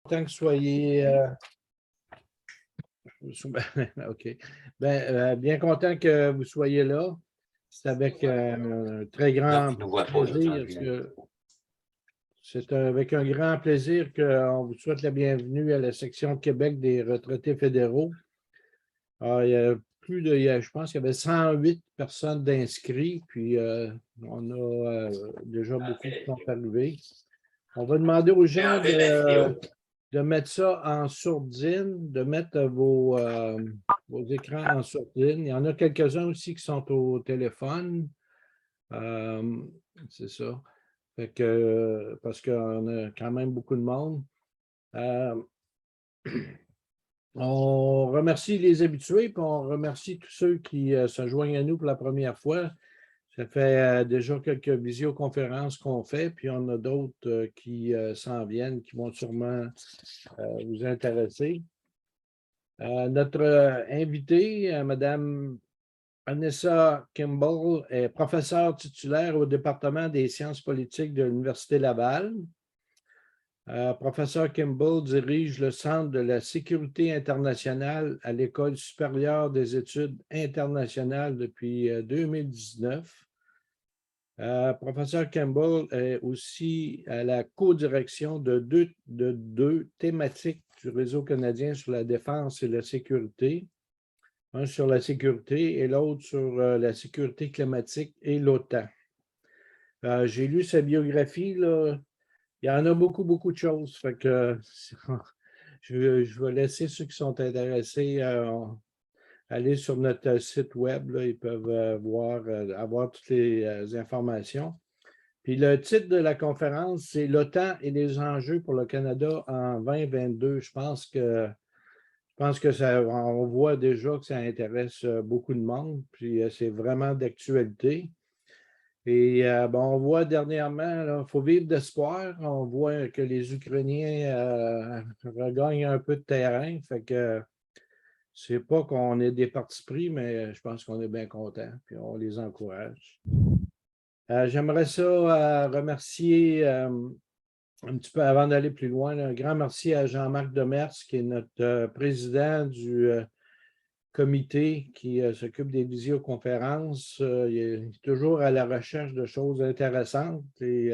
Content que vous soyez. OK. Bien content que vous soyez là. C'est avec un très grand plaisir c'est avec un grand plaisir qu'on vous souhaite la bienvenue à la section Québec des retraités fédéraux. Alors, il y a je pense qu'il y avait 108 personnes d'inscrits, puis on a déjà beaucoup qui sont arrivés. On va demander aux gens de mettre ça en sourdine, de mettre vos écrans en sourdine. Il y en a quelques-uns aussi qui sont au téléphone. C'est ça. Fait que, parce qu'on a quand même beaucoup de monde. On remercie les habitués, puis on remercie tous ceux qui se joignent à nous pour la première fois. Ça fait déjà quelques visioconférences qu'on fait, puis on a d'autres qui s'en viennent, qui vont sûrement vous intéresser. Notre invitée, Mme Anessa Kimball, est professeure titulaire au département des sciences politiques de l'Université Laval. Professeur Kimball dirige le Centre de la sécurité internationale à l'École supérieure des études internationales depuis 2019. Professeur Kimball est aussi à la co-direction de deux thématiques du réseau canadien sur la défense et la sécurité. Un sur la sécurité et l'autre sur la sécurité climatique et l'OTAN. J'ai lu sa biographie, là. Il y en a beaucoup, beaucoup de choses. Fait que je vais laisser ceux qui sont intéressés aller sur notre site web. Là, ils peuvent avoir toutes les informations. Puis le titre de la conférence, c'est l'OTAN et les enjeux pour le Canada en 2022. Je pense que ça, on voit déjà que ça intéresse beaucoup de monde. Puis c'est vraiment d'actualité. Et on voit dernièrement, il faut vivre d'espoir. On voit que les Ukrainiens regagnent un peu de terrain. Fait que c'est pas qu'on est des partis pris, mais je pense qu'on est bien contents. Puis on les encourage. J'aimerais ça remercier un petit peu avant d'aller plus loin, un grand merci à Jean-Marc Demers, qui est notre président du comité qui s'occupe des visioconférences. Il est toujours à la recherche de choses intéressantes et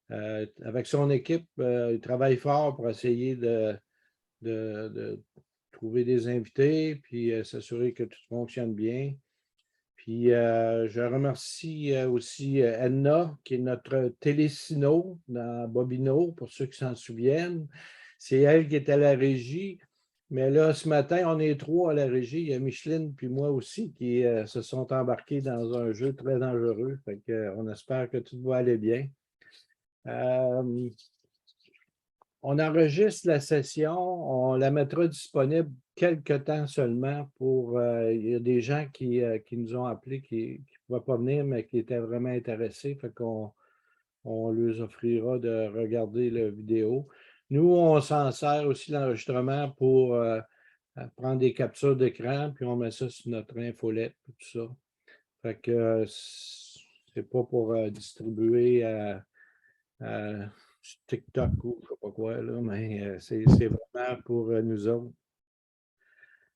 avec son équipe, il travaille fort pour essayer de trouver des invités puis s'assurer que tout fonctionne bien. Puis je remercie aussi Edna, qui est notre télésino dans Bobino, pour ceux qui s'en souviennent. C'est elle qui est à la régie. Mais là, ce matin, on est trois à la régie. Il y a Micheline puis moi aussi qui se sont embarqués dans un jeu très dangereux. Fait que, on espère que tout va aller bien. On enregistre la session. On la mettra disponible quelques temps seulement pour... il y a des gens qui nous ont appelés qui ne pouvaient pas venir, mais qui étaient vraiment intéressés. Fait qu'on leur offrira de regarder la vidéo. Nous, on s'en sert aussi l'enregistrement pour prendre des captures d'écran, puis on met ça sur notre infolette, tout ça. Fait que c'est pas pour distribuer à TikTok ou je ne sais pas quoi, là, mais c'est vraiment pour nous autres.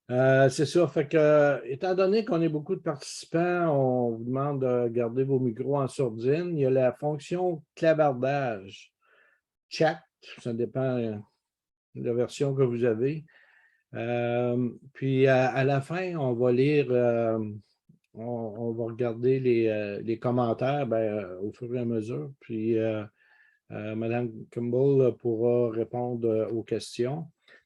C'est ça, fait que, étant donné qu'on est beaucoup de participants, on vous demande de garder vos micros en sourdine. Il y a la fonction clavardage, chat, ça dépend de la version que vous avez. Puis à la fin, on va lire, on va regarder les commentaires au fur et à mesure. Puis Mme Kimball pourra répondre aux questions.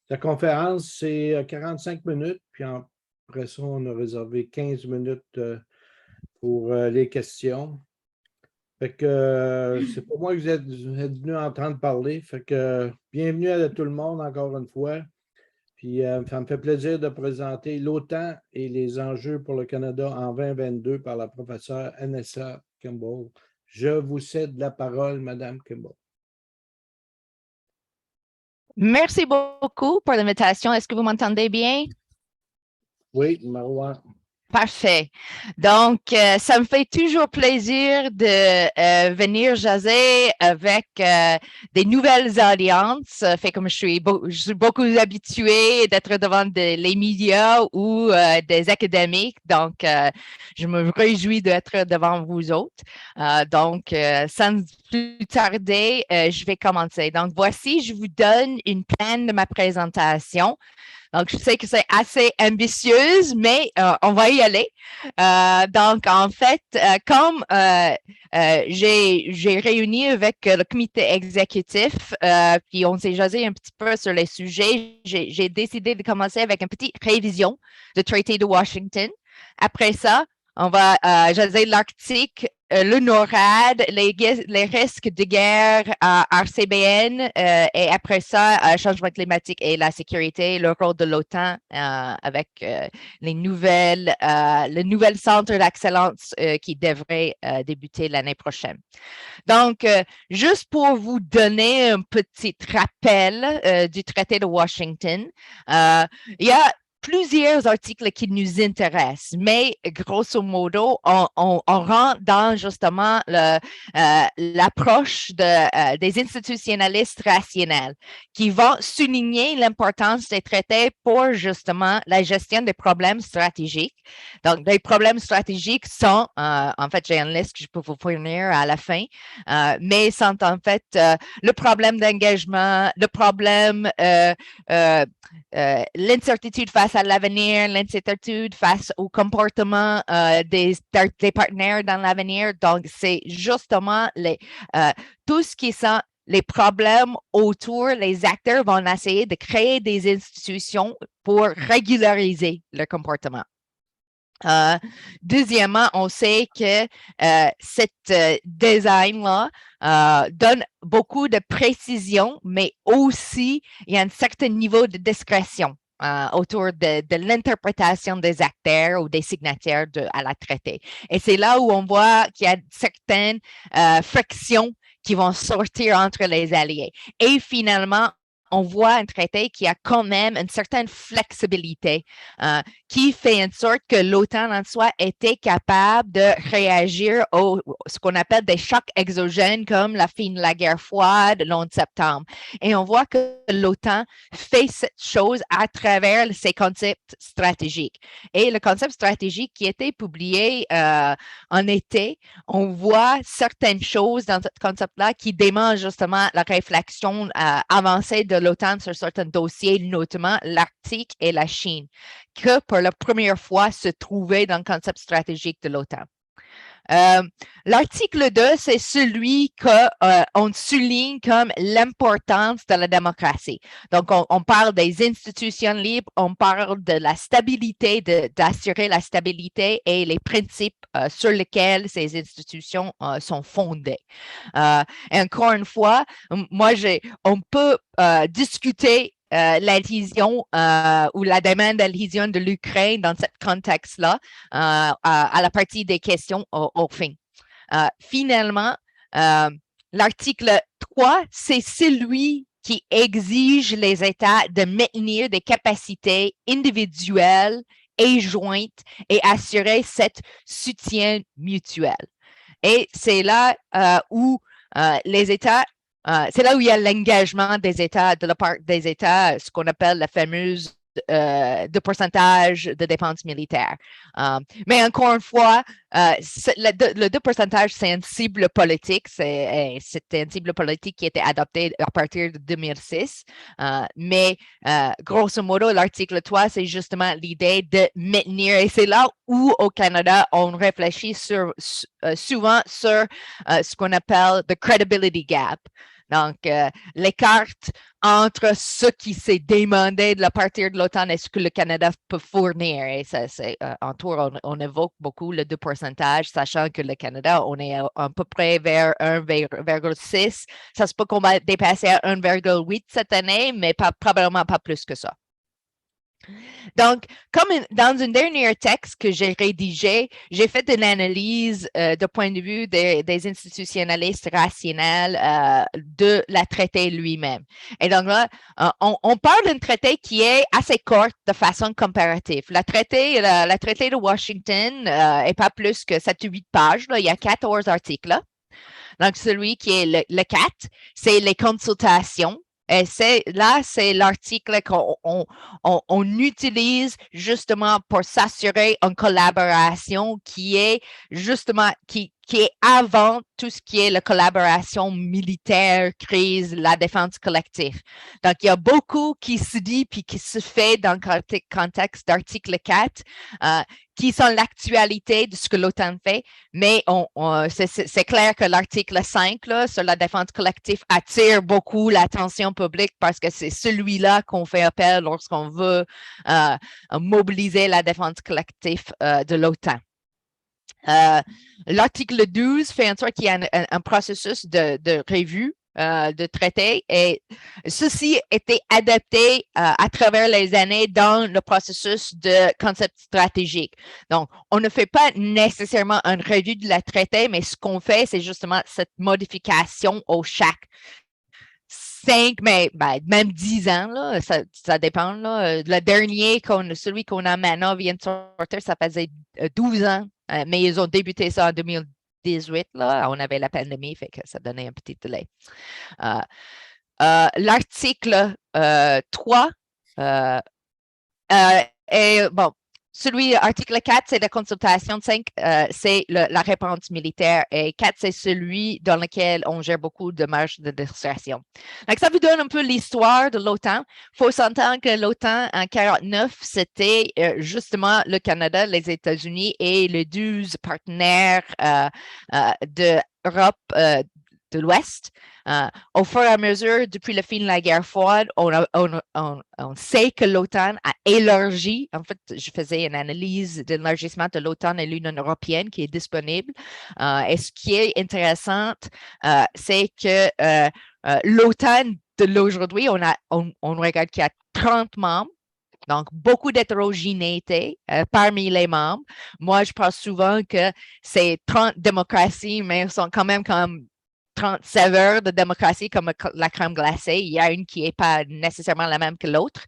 La conférence, c'est 45 minutes, puis après ça, on a réservé 15 minutes pour les questions. Fait que c'est pour moi que vous êtes venus entendre parler. Fait que bienvenue à tout le monde encore une fois. Puis ça me fait plaisir de présenter l'OTAN et les enjeux pour le Canada en 2022 par la professeure Anessa Kimball. Je vous cède la parole, Mme Kimball. Merci beaucoup pour l'invitation. Est-ce que vous m'entendez bien? Oui, Marouane. Parfait. Donc, ça me fait toujours plaisir de venir jaser avec des nouvelles audiences. Fait comme je suis beaucoup habituée d'être devant les médias ou des académiques. Donc, je me réjouis d'être devant vous autres. Donc, sans plus tarder, je vais commencer. Donc, voici, je vous donne une plan de ma présentation. Donc, je sais que c'est assez ambitieuse, mais on va y aller. Donc, en fait, comme j'ai réuni avec le comité exécutif, puis on s'est jasé un petit peu sur les sujets, j'ai décidé de commencer avec une petite révision du traité de Washington. Après ça, on va jaser l'Arctique, le NORAD, les risques de guerre RCBN et après ça, changement climatique et la sécurité, le rôle de l'OTAN avec le nouvel centre d'excellence qui devrait débuter l'année prochaine. Donc, juste pour vous donner un petit rappel du traité de Washington, il y a plusieurs articles qui nous intéressent, mais grosso modo, on rentre dans justement l'approche des institutionnalistes rationnels qui vont souligner l'importance des traités pour justement la gestion des problèmes stratégiques. Donc, les problèmes stratégiques sont, en fait, j'ai une liste que je peux vous fournir à la fin, mais sont en fait le problème d'engagement, le problème l'incertitude face à l'avenir, l'incertitude face au comportement des partenaires dans l'avenir. Donc, c'est justement tout ce qui sont les problèmes autour, les acteurs vont essayer de créer des institutions pour régulariser le comportement. Deuxièmement, on sait que cette design-là donne beaucoup de précision, mais aussi il y a un certain niveau de discrétion autour de l'interprétation des acteurs ou des signataires à la traité. Et c'est là où on voit qu'il y a certaines frictions qui vont sortir entre les alliés. Et finalement, on voit un traité qui a quand même une certaine flexibilité qui fait en sorte que l'OTAN en soi était capable de réagir à ce qu'on appelle des chocs exogènes comme la fin de la guerre froide le 11 septembre. Et on voit que l'OTAN fait cette chose à travers ses concepts stratégiques. Et le concept stratégique qui était publié en été, on voit certaines choses dans ce concept-là qui démontrent justement la réflexion avancée de l'OTAN sur certains dossiers, notamment l'Arctique et la Chine, que pour la première fois se trouvaient dans le concept stratégique de l'OTAN. L'article 2, c'est celui qu'on souligne comme l'importance de la démocratie. Donc, on parle des institutions libres, on parle de la stabilité, d'assurer la stabilité et les principes sur lesquels ces institutions sont fondées. Et encore une fois, moi, on peut discuter l'adhésion ou la demande d'adhésion de l'Ukraine dans ce contexte-là à la partie des questions au fin. Finalement, l'article 3, c'est celui qui exige les États de maintenir des capacités individuelles et jointes et assurer cet soutien mutuel. Et c'est là où les États c'est là où il y a l'engagement des États, de la part des États, ce qu'on appelle la fameuse de pourcentage de dépenses militaires. Mais encore une fois, le 2%, c'est une cible politique. C'était une cible politique qui était adoptée à partir de 2006. Mais grosso modo, l'article 3, c'est justement l'idée de maintenir. Et c'est là où, au Canada, on réfléchit souvent sur ce qu'on appelle the credibility gap. Donc, l'écart entre ce qui s'est demandé de la partie de l'OTAN et ce que le Canada peut fournir. Et ça, c'est, en tour, on évoque beaucoup le 2%, sachant que le Canada, on est à peu près vers 1,6. Ça se peut qu'on va dépasser à 1,8 cette année, mais probablement pas plus que ça. Donc, comme dans un dernier texte que j'ai rédigé, j'ai fait une analyse de point de vue des institutionnalistes rationnels de la traité lui-même. Et donc là, on parle d'un traité qui est assez court de façon comparative. La traité de Washington est pas plus que 7 ou 8 pages. Là. Il y a 14 articles. Là. Donc, celui qui est le 4, c'est les consultations. Et c'est l'article qu'on utilise justement pour s'assurer une collaboration qui est justement, qui est avant tout ce qui est la collaboration militaire, crise, la défense collective. Donc, il y a beaucoup qui se dit puis qui se fait dans le contexte d'article 4, qui sont l'actualité de ce que l'OTAN fait, mais c'est clair que l'article 5 là, sur la défense collective attire beaucoup l'attention publique parce que c'est celui-là qu'on fait appel lorsqu'on veut mobiliser la défense collective de l'OTAN. L'article 12 fait en sorte qu'il y a un processus de revue de traité et ceci était adapté à travers les années dans le processus de concept stratégique. Donc, on ne fait pas nécessairement une revue de la traité, mais ce qu'on fait, c'est justement cette modification au chaque 5, mais même 10 ans, là, ça dépend. Là. Le dernier, celui qu'on a maintenant vient de sortir, ça faisait 12 ans, mais ils ont débuté ça en 2018. Là. On avait la pandémie, fait que ça donnait un petit délai. L'article 3 est, bon, celui, article 4, c'est la consultation. 5, c'est la réponse militaire. Et 4, c'est celui dans lequel on gère beaucoup de marge de discrétion. Donc, ça vous donne un peu l'histoire de l'OTAN. Il faut s'entendre que l'OTAN, en 1949, c'était justement le Canada, les États-Unis et les 12 partenaires d'Europe de l'Ouest. Au fur et à mesure, depuis la fin de la guerre froide, on sait que l'OTAN a élargi. En fait, je faisais une analyse de l'élargissement de l'OTAN et l'Union européenne qui est disponible. Et ce qui est intéressant, c'est que l'OTAN de l'aujourd'hui, on regarde qu'il y a 30 membres. Donc, beaucoup d'hétérogénéité parmi les membres. Moi, je pense souvent que c'est 30 démocraties, mais elles sont quand même comme 30 saveurs de démocratie comme la crème glacée. Il y a une qui n'est pas nécessairement la même que l'autre.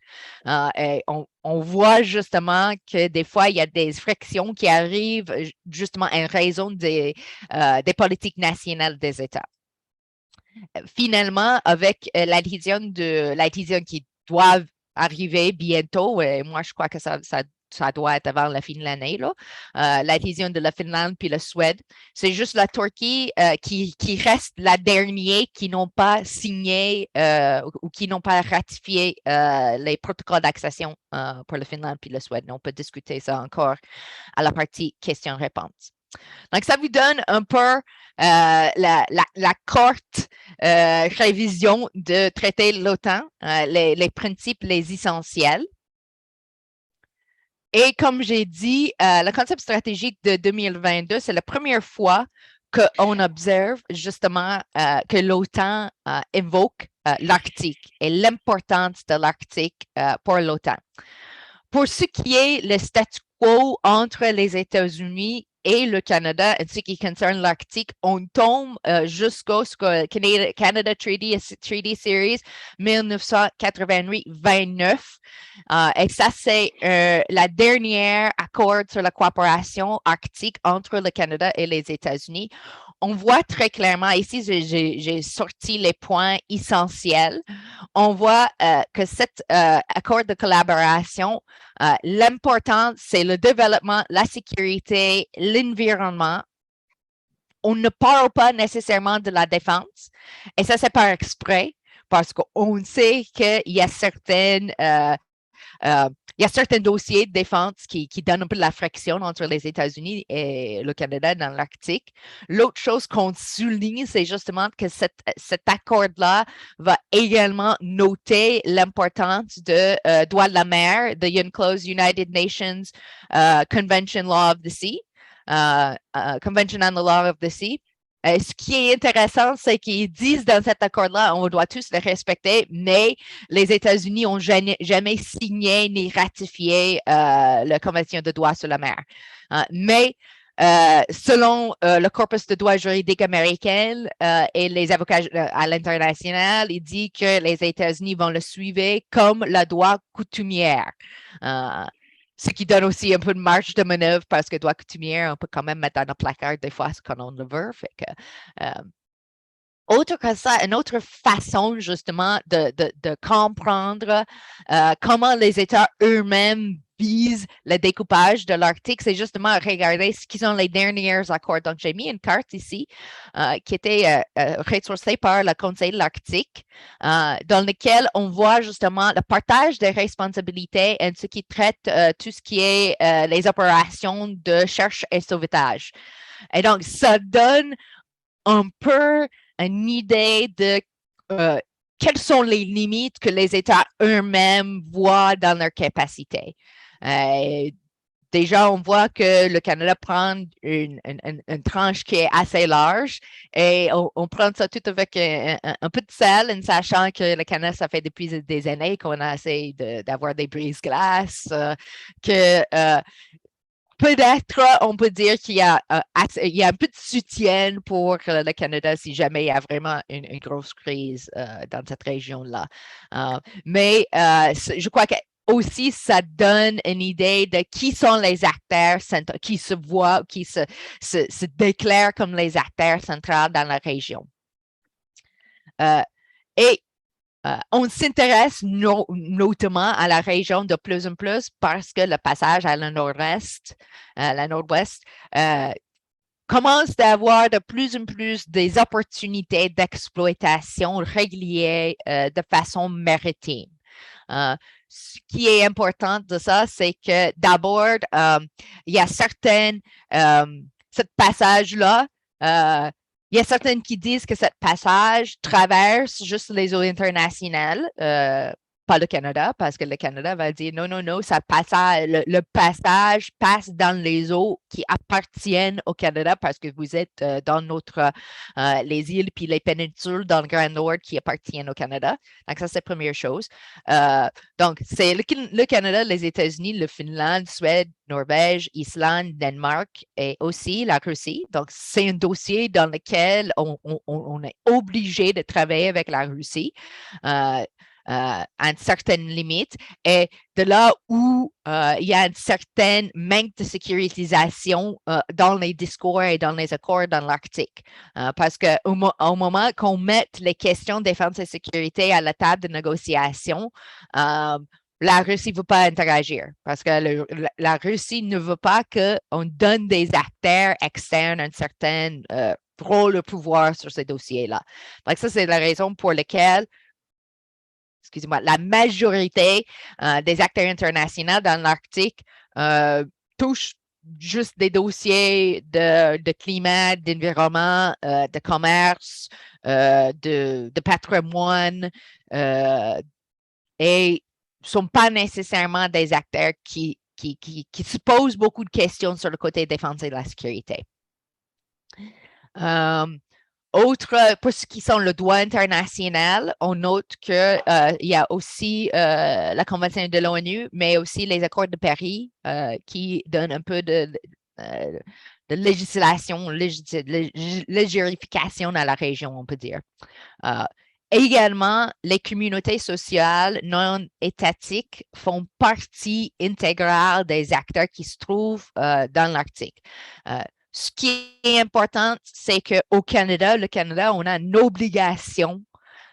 Et on voit justement que des fois, il y a des frictions qui arrivent justement en raison des politiques nationales des États. Finalement, avec l'adhésion qui doit arriver bientôt, et moi, je crois que ça doit être avant la fin de l'année, l'adhésion de la Finlande puis la Suède. C'est juste la Turquie qui reste la dernière qui n'ont pas signé ou qui n'ont pas ratifié les protocoles d'accession pour la Finlande puis la Suède. On peut discuter ça encore à la partie questions-réponses. Donc, ça vous donne un peu la courte révision de traité de l'OTAN, les principes, les essentiels. Et comme j'ai dit, le concept stratégique de 2022, c'est la première fois qu'on observe justement que l'OTAN évoque l'Arctique et l'importance de l'Arctique pour l'OTAN. Pour ce qui est le statu quo entre les États-Unis et le Canada, en ce qui concerne l'Arctique, on tombe jusqu'au Canada Treaty Series 1988-29. Et ça, c'est la dernière accord sur la coopération arctique entre le Canada et les États-Unis. On voit très clairement, ici, j'ai sorti les points essentiels. On voit que cet accord de collaboration, l'important, c'est le développement, la sécurité, l'environnement. On ne parle pas nécessairement de la défense, et ça, c'est par exprès, parce qu'on sait qu'il y a certains dossiers de défense qui donnent un peu de la friction entre les États-Unis et le Canada dans l'Arctique. L'autre chose qu'on souligne, c'est justement que cet accord-là va également noter l'importance de droit de la mer, the UNCLOS, United Nations Convention Law of the Sea, Convention on the Law of the Sea. Ce qui est intéressant, c'est qu'ils disent dans cet accord-là, on doit tous le respecter, mais les États-Unis n'ont jamais signé ni ratifié la Convention de droit sur la mer. Mais selon le corpus de droit juridique américain et les avocats à l'international, il dit que les États-Unis vont le suivre comme la droit coutumière. Ce qui donne aussi un peu de marge de manœuvre parce que droit coutumière, on peut quand même mettre dans le placard des fois quand on le veut. Fait que, autre que ça, une autre façon justement de comprendre comment les États eux-mêmes visent le découpage de l'Arctique, c'est justement regarder ce qu'ils ont les derniers accords. Donc, j'ai mis une carte ici qui était ressourcée par le Conseil de l'Arctique, dans lequel on voit justement le partage des responsabilités et ce qui traite tout ce qui est les opérations de recherche et sauvetage. Et donc, ça donne un peu une idée de quelles sont les limites que les États eux-mêmes voient dans leur capacité. Déjà, on voit que le Canada prend une tranche qui est assez large et on prend ça tout avec un peu de sel, en sachant que le Canada, ça fait depuis des années qu'on a essayé d'avoir des brises-glaces, que peut-être, on peut dire qu'il y a un peu de soutien pour le Canada si jamais il y a vraiment une grosse crise dans cette région-là. Mais je crois que aussi, ça donne une idée de qui sont les acteurs qui se voient, qui se déclarent comme les acteurs centraux dans la région. Et on s'intéresse notamment à la région de plus en plus parce que le passage à la nord-ouest commence d'avoir de plus en plus des opportunités d'exploitation régulière de façon maritime. Ce qui est important de ça, c'est que d'abord, il y a ce passage-là, il y a certains qui disent que ce passage traverse juste les eaux internationales, pas le Canada, parce que le Canada va dire non, non, non, le passage passe dans les eaux qui appartiennent au Canada parce que vous êtes dans les îles puis les péninsules dans le Grand Nord qui appartiennent au Canada. Donc, ça, c'est la première chose. Donc, c'est le Canada, les États-Unis, le Finlande, Suède, Norvège, Islande, Danemark et aussi la Russie. Donc, c'est un dossier dans lequel on est obligé de travailler avec la Russie à une certaine limite. Et de là où il y a un certain manque de sécurisation dans les discours et dans les accords dans l'Arctique. Parce qu'au moment qu'on met les questions de défense et sécurité à la table de négociation, la Russie ne veut pas interagir parce que la Russie ne veut pas qu'on donne des acteurs externes un certain rôle de pouvoir sur ces dossiers-là. Donc, ça, c'est la raison pour laquelle, excusez-moi, la majorité des acteurs internationaux dans l'Arctique touchent juste des dossiers de climat, d'environnement, de commerce, de patrimoine et ne sont pas nécessairement des acteurs qui se posent beaucoup de questions sur le côté défense et de la sécurité. Pour ce qui sont le droit international, on note qu'il y a aussi la Convention de l'ONU, mais aussi les accords de Paris qui donnent un peu de législation, légérification dans la région, on peut dire. Également, les communautés sociales non étatiques font partie intégrale des acteurs qui se trouvent dans l'Arctique. Ce qui est important, c'est qu'au Canada, on a une obligation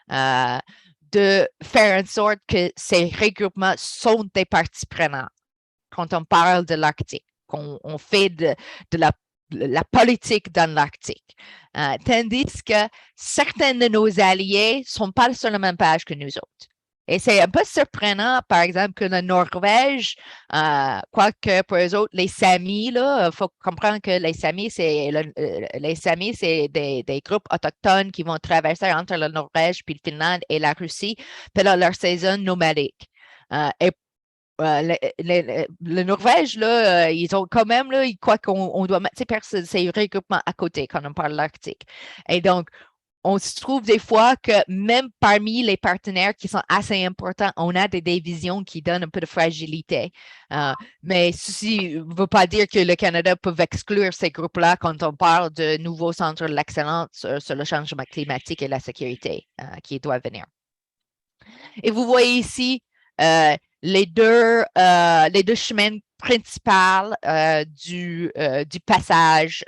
de faire en sorte que ces regroupements sont des parties prenantes quand on parle de l'Arctique, qu'on fait de la politique dans l'Arctique. Tandis que certains de nos alliés ne sont pas sur la même page que nous autres. Et c'est un peu surprenant, par exemple, que la Norvège, quoique pour eux autres, les Samis, il faut comprendre que les Samis, c'est des groupes autochtones qui vont traverser entre la Norvège, puis le Finlande et la Russie pendant leur saison nomadique. Et le Norvège, là, ils ont quand même, là, ils croient qu'on doit mettre ces regroupements à côté quand on parle de l'Arctique. Et donc, on se trouve des fois que même parmi les partenaires qui sont assez importants, on a des divisions qui donnent un peu de fragilité. Mais ceci ne veut pas dire que le Canada peut exclure ces groupes-là quand on parle de nouveaux centres de l'excellence sur le changement climatique et la sécurité qui doivent venir. Et vous voyez ici les deux chemins principaux du passage.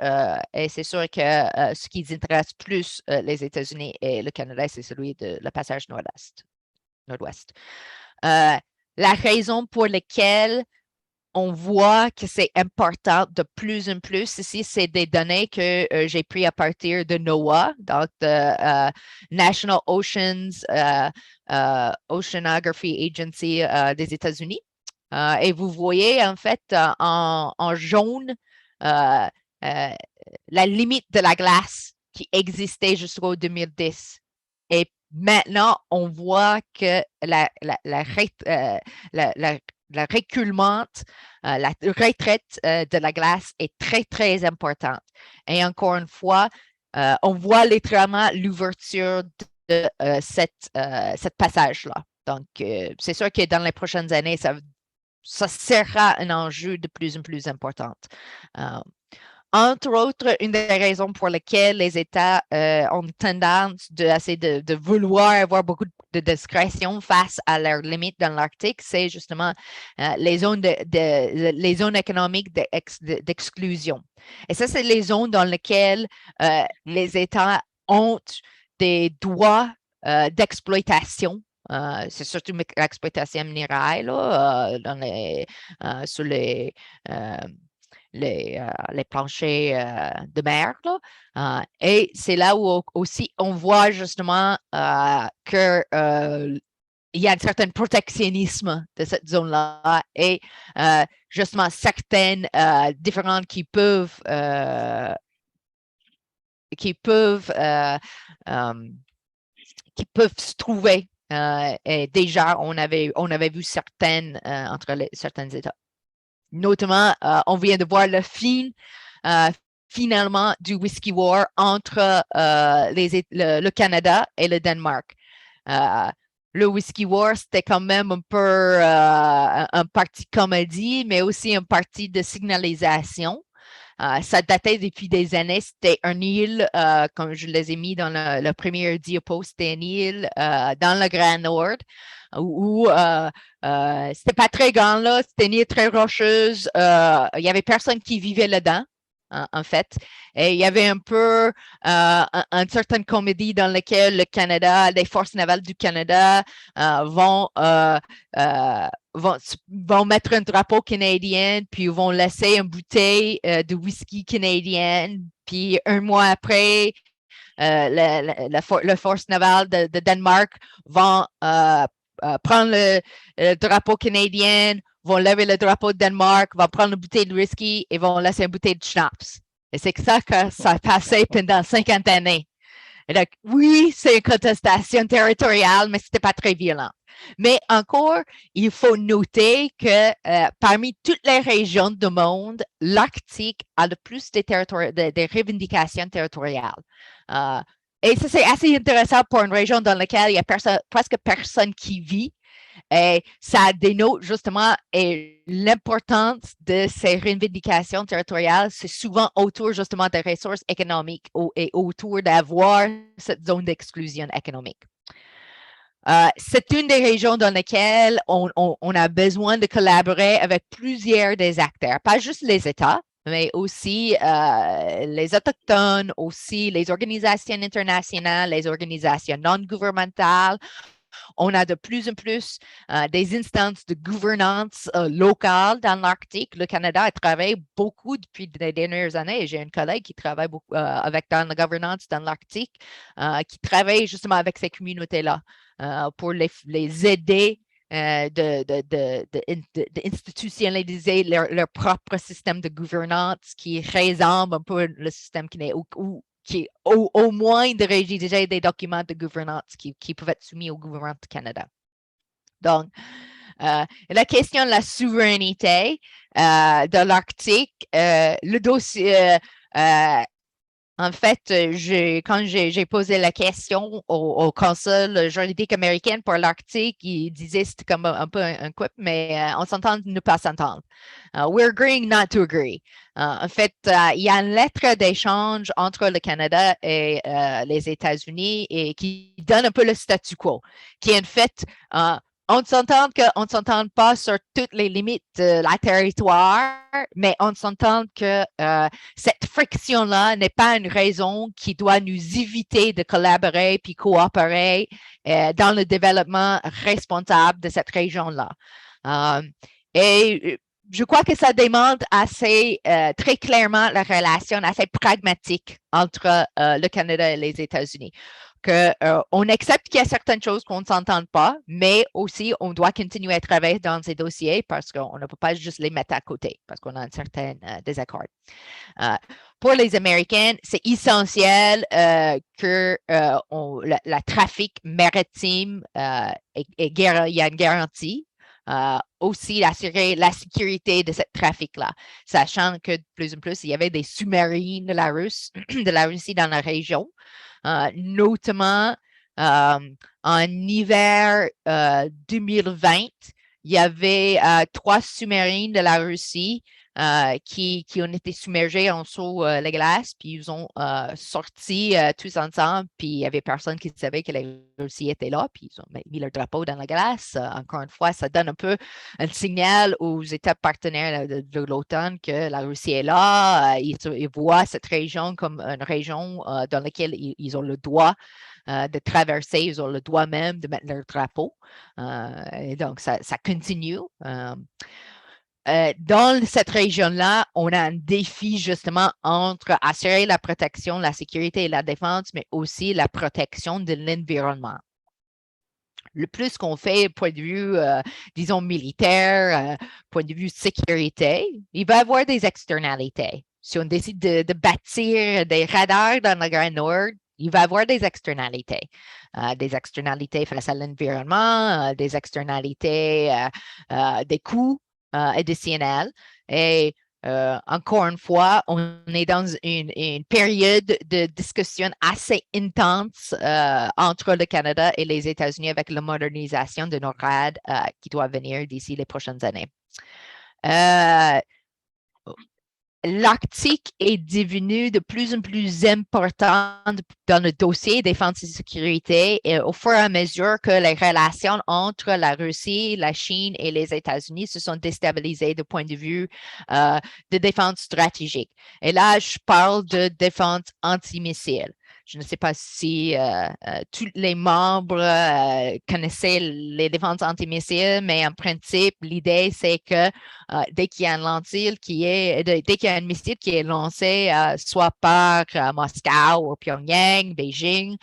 Et c'est sûr que ce qui intéresse plus les États-Unis et le Canada, c'est celui de le passage nord-ouest. La raison pour laquelle on voit que c'est important de plus en plus ici, c'est des données que j'ai prises à partir de NOAA, donc de National Oceanography Agency des États-Unis. Et vous voyez en fait en jaune la limite de la glace qui existait jusqu'au 2010. Et maintenant, on voit que la reculement, la retraite de la glace est très, très importante. Et encore une fois, on voit littéralement l'ouverture de cette passage-là. Donc, c'est sûr que dans les prochaines années, ça sera un enjeu de plus en plus important. Entre autres, une des raisons pour lesquelles les États ont tendance de vouloir avoir beaucoup de discrétion face à leurs limites dans l'Arctique, c'est justement les zones économiques d'exclusion. Et ça, c'est les zones dans lesquelles les États ont des droits d'exploitation. C'est surtout l'exploitation minérale sur les planchers de mer. Et c'est là où aussi on voit justement qu'il y a un certain protectionnisme de cette zone-là et justement certaines différentes qui peuvent se trouver. Et déjà, on avait vu certaines entre certains États. Notamment, on vient de voir le film finalement du Whiskey War entre le Canada et le Danemark. Le Whiskey War, c'était quand même un peu un parti comédie, mais aussi un parti de signalisation. Ça datait depuis des années. C'était une île, comme je les ai mis dans le premier diapo, c'était une île dans le Grand Nord où c'était pas très grand là, c'était une île très rocheuse. Il y avait personne qui vivait là-dedans, en fait. Et il y avait un peu une certaine comédie dans laquelle le Canada, les forces navales du Canada vont mettre un drapeau canadien, puis vont laisser une bouteille de whisky canadienne, puis un mois après, la force navale de Danemark vont prendre le drapeau canadien, vont lever le drapeau de Danemark, vont prendre une bouteille de whisky et vont laisser une bouteille de schnapps. Et c'est ça que ça passait pendant 50 années. Et donc, oui, c'est une contestation territoriale, mais ce n'était pas très violent. Mais encore, il faut noter que parmi toutes les régions du monde, l'Arctique a le plus des revendications territoriales. Et ça, c'est assez intéressant pour une région dans laquelle il y a presque personne qui vit. Et ça dénote justement l'importance de ces revendications territoriales. C'est souvent autour justement des ressources économiques et autour d'avoir cette zone d'exclusion économique. C'est une des régions dans lesquelles on a besoin de collaborer avec plusieurs des acteurs, pas juste les États, mais aussi les Autochtones, aussi les organisations internationales, les organisations non gouvernementales. On a de plus en plus des instances de gouvernance locale dans l'Arctique. Le Canada a travaillé beaucoup depuis les dernières années. J'ai un collègue qui travaille beaucoup dans la gouvernance dans l'Arctique, qui travaille justement avec ces communautés-là pour les aider d'institutionnaliser leur propre système de gouvernance qui ressemble un peu le système qui est au moins de rédiger des documents de gouvernance qui peuvent être soumis au gouvernement du Canada. Donc, La question de la souveraineté de l'Arctique, le dossier, en fait, quand j'ai posé la question au Conseil juridique américain pour l'Arctique, il disait que c'était comme un peu un quip, mais on s'entend de ne pas s'entendre. We're agreeing not to agree. En fait, il y a une lettre d'échange entre le Canada et les États-Unis et qui donne un peu le statu quo, qui est en fait on s'entend qu'on ne s'entend pas sur toutes les limites de la territoire, mais on s'entend que cette friction-là n'est pas une raison qui doit nous éviter de collaborer puis coopérer dans le développement responsable de cette région-là. Et je crois que ça demande assez très clairement la relation assez pragmatique entre le Canada et les États-Unis. On accepte qu'il y a certaines choses qu'on ne s'entend pas, mais aussi on doit continuer à travailler dans ces dossiers parce qu'on ne peut pas juste les mettre à côté parce qu'on a un certain désaccord. Pour les Américains, c'est essentiel que le trafic maritime il y a une garantie. Aussi assurer la sécurité de ce trafic-là, sachant que de plus en plus, il y avait des sous-marins de la Russie dans la région. Notamment en hiver 2020, il y avait 3 sous-marins de la Russie qui ont été submergés en dessous la glace, puis ils ont sorti tous ensemble, puis il n'y avait personne qui savait que la Russie était là, puis ils ont mis leur drapeau dans la glace. Encore une fois, ça donne un peu un signal aux États partenaires de l'OTAN que la Russie est là. Ils voient cette région comme une région dans laquelle ils ont le droit de traverser, ils ont le droit même de mettre leur drapeau. Et donc, ça continue. Dans cette région-là, on a un défi justement entre assurer la protection, la sécurité et la défense, mais aussi la protection de l'environnement. Le plus qu'on fait, point de vue, disons, militaire, point de vue sécurité, il va y avoir des externalités. Si on décide de bâtir des radars dans le Grand Nord, il va y avoir des externalités face à l'environnement, des externalités, des coûts additionnels. Et encore une fois, on est dans une période de discussion assez intense entre le Canada et les États-Unis avec la modernisation de NORAD qui doit venir d'ici les prochaines années. L'Arctique est devenu de plus en plus important dans le dossier défense et sécurité et au fur et à mesure que les relations entre la Russie, la Chine et les États-Unis se sont déstabilisées du point de vue de défense stratégique. Et là, je parle de défense antimissile. Je ne sais pas si tous les membres connaissaient les défenses antimissiles, mais en principe, l'idée, c'est que dès qu'il y a un missile qui est lancé, soit par Moscou ou Pyongyang, Beijing,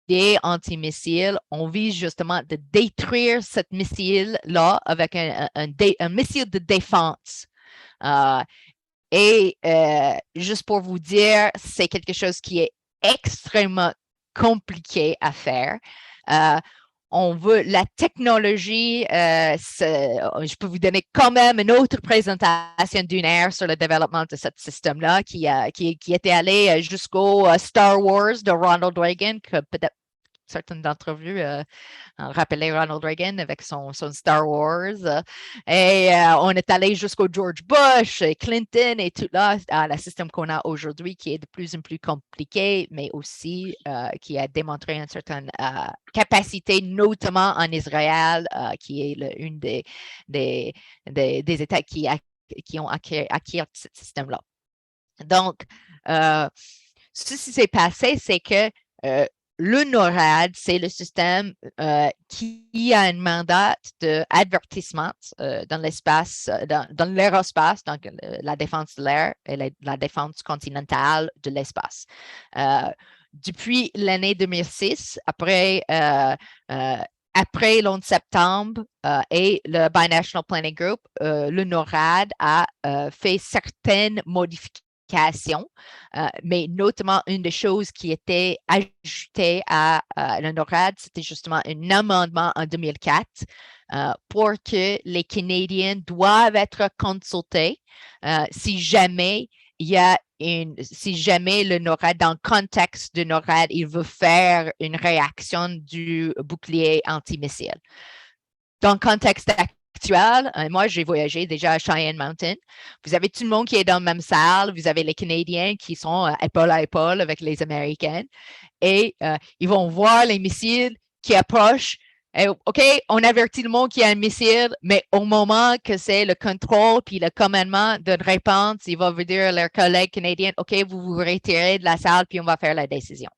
des antimissiles, on vise justement de détruire ce missile-là avec un missile de défense. Et juste pour vous dire, c'est quelque chose qui est extrêmement compliqué à faire. On veut la technologie, je peux vous donner quand même une autre présentation d'une heure sur le développement de ce système-là qui était allé jusqu'au Star Wars de Ronald Reagan, que peut-être certains d'entre vous rappelaient Ronald Reagan avec son Star Wars. Et on est allé jusqu'au George Bush, et Clinton et tout là, le système qu'on a aujourd'hui qui est de plus en plus compliqué, mais aussi qui a démontré une certaine capacité, notamment en Israël, qui est une des États qui ont acquis ce système-là. Donc, ce qui s'est passé, c'est que le NORAD, c'est le système qui a un mandat d'avertissement dans l'espace, dans l'aérospace, donc la défense de l'air et la défense continentale de l'espace. Depuis l'année 2006, après le 11 septembre et le Binational Planning Group, le NORAD a fait certaines modifications modifications, mais notamment une des choses qui était ajoutée à le NORAD, c'était justement un amendement en 2004 pour que les Canadiens doivent être consultés si jamais il y a si jamais le NORAD, dans le contexte du NORAD, il veut faire une réaction du bouclier antimissile. Dans le contexte actuel, moi, j'ai voyagé déjà à Cheyenne Mountain. Vous avez tout le monde qui est dans la même salle. Vous avez les Canadiens qui sont épaule à épaule avec les Américains. Et ils vont voir les missiles qui approchent. Et, OK, on avertit le monde qu'il y a un missile, mais au moment que c'est le contrôle puis le commandement de réponse, ils vont vous dire à leurs collègues canadiens, OK, vous vous retirez de la salle puis on va faire la décision.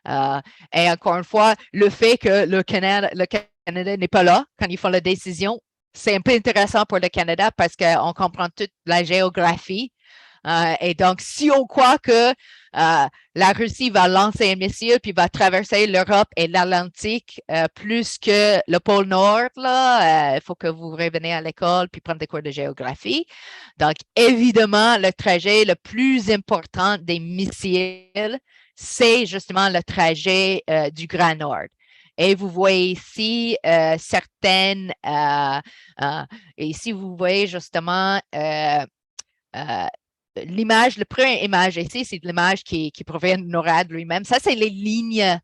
Et encore une fois, le fait que le Canada n'est pas là quand ils font la décision, c'est un peu intéressant pour le Canada parce qu'on comprend toute la géographie. Et donc, si on croit que la Russie va lancer un missile puis va traverser l'Europe et l'Atlantique plus que le pôle Nord, il faut que vous reveniez à l'école puis prendre des cours de géographie. Donc, évidemment, le trajet le plus important des missiles, c'est justement le trajet du Grand Nord. Et vous voyez ici certaines, ici vous voyez justement l'image, la première image ici, c'est l'image qui provient de NORAD lui-même. Ça, c'est les lignes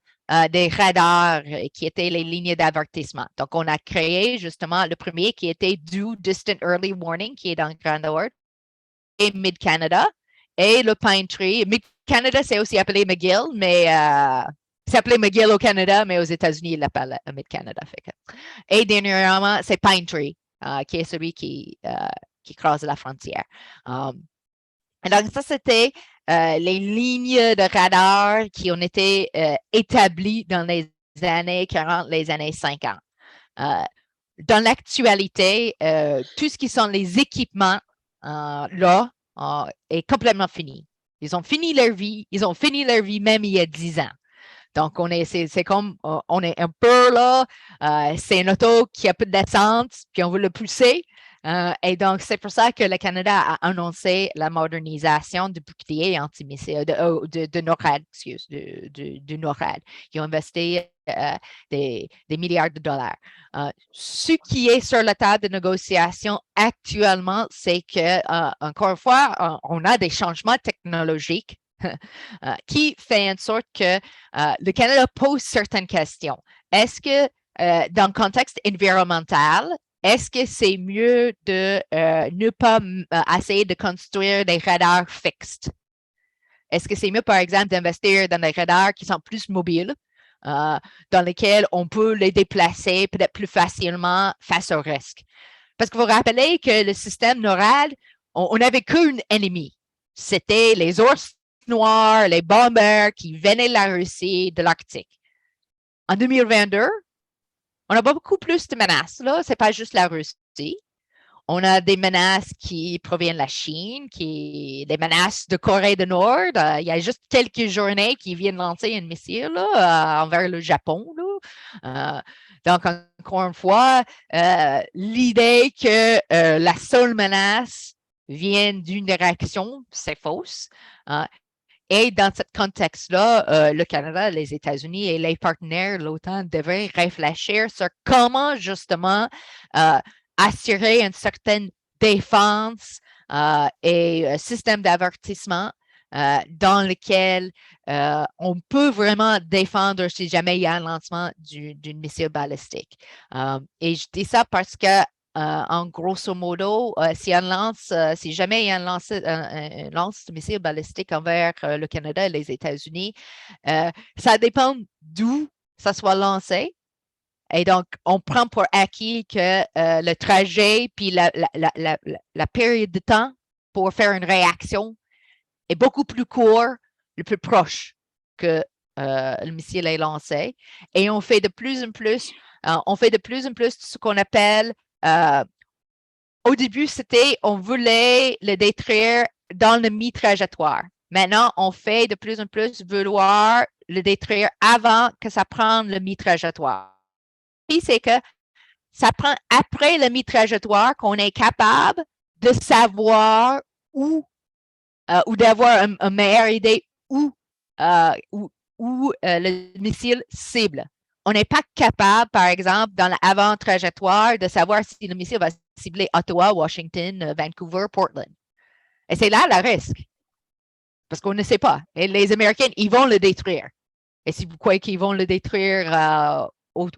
des radars qui étaient les lignes d'avertissement. Donc, on a créé justement le premier qui était Due Distant Early Warning, qui est dans le Grand Nord, et Mid-Canada, et le Pine Tree. Mid-Canada, c'est aussi appelé McGill, mais c'est appelé McGill au Canada, mais aux États-Unis, il l'appelle Mid-Canada. Et dernièrement, c'est Pine Tree, qui est celui qui croise la frontière. Donc, ça, c'était les lignes de radar qui ont été établies dans les années 40, les années 50. Dans l'actualité, tout ce qui sont les équipements, là, est complètement fini. Ils ont fini leur vie. Ils ont fini leur vie même il y a 10 ans. Donc, c'est comme, on est un peu là, c'est une auto qui a peu de descente, puis on veut le pousser. Et donc, c'est pour ça que le Canada a annoncé la modernisation du bouclier antimissile, de NORAD, du NORAD. Ils ont investi des milliards de dollars. Ce qui est sur la table de négociation actuellement, c'est que, encore une fois, on a des changements technologiques qui fait en sorte que le Canada pose certaines questions. Est-ce que, dans le contexte environnemental, est-ce que c'est mieux de ne pas essayer de construire des radars fixes? Est-ce que c'est mieux, par exemple, d'investir dans des radars qui sont plus mobiles, dans lesquels on peut les déplacer peut-être plus facilement face au risque? Parce que vous vous rappelez que le système NORAD, on n'avait qu'un ennemi. C'était les ours noirs, les bombers qui venaient de la Russie, de l'Arctique. En 2022, on a beaucoup plus de menaces. Ce n'est pas juste la Russie. On a des menaces qui proviennent de la Chine, des menaces de Corée du Nord. Il y a juste quelques journées qui viennent lancer un missile envers le Japon. Donc, encore une fois, l'idée que la seule menace vienne d'une réaction, c'est fausse. Et dans ce contexte-là, le Canada, les États-Unis et les partenaires de l'OTAN devraient réfléchir sur comment justement assurer une certaine défense et un système d'avertissement dans lequel on peut vraiment défendre si jamais il y a un lancement d'une missile balistique. Et je dis ça parce que en grosso modo, si jamais il y a un lance de missiles balistiques envers le Canada et les États-Unis, ça dépend d'où ça soit lancé. Et donc, on prend pour acquis que le trajet puis la période de temps pour faire une réaction est beaucoup plus court, le plus proche que le missile est lancé. Et on fait de plus en plus, ce qu'on appelle au début, on voulait le détruire dans le mi-trajectoire. Maintenant, on fait de plus en plus vouloir le détruire avant que ça prenne le mi-trajectoire. Puis, c'est que ça prend après le mi-trajectoire qu'on est capable de savoir où ou d'avoir une meilleure idée où le missile cible. On n'est pas capable, par exemple, dans l'avant-trajectoire, de savoir si le missile va cibler Ottawa, Washington, Vancouver, Portland. Et c'est là le risque. Parce qu'on ne sait pas. Et les Américains, ils vont le détruire. Et si vous croyez qu'ils vont le détruire aux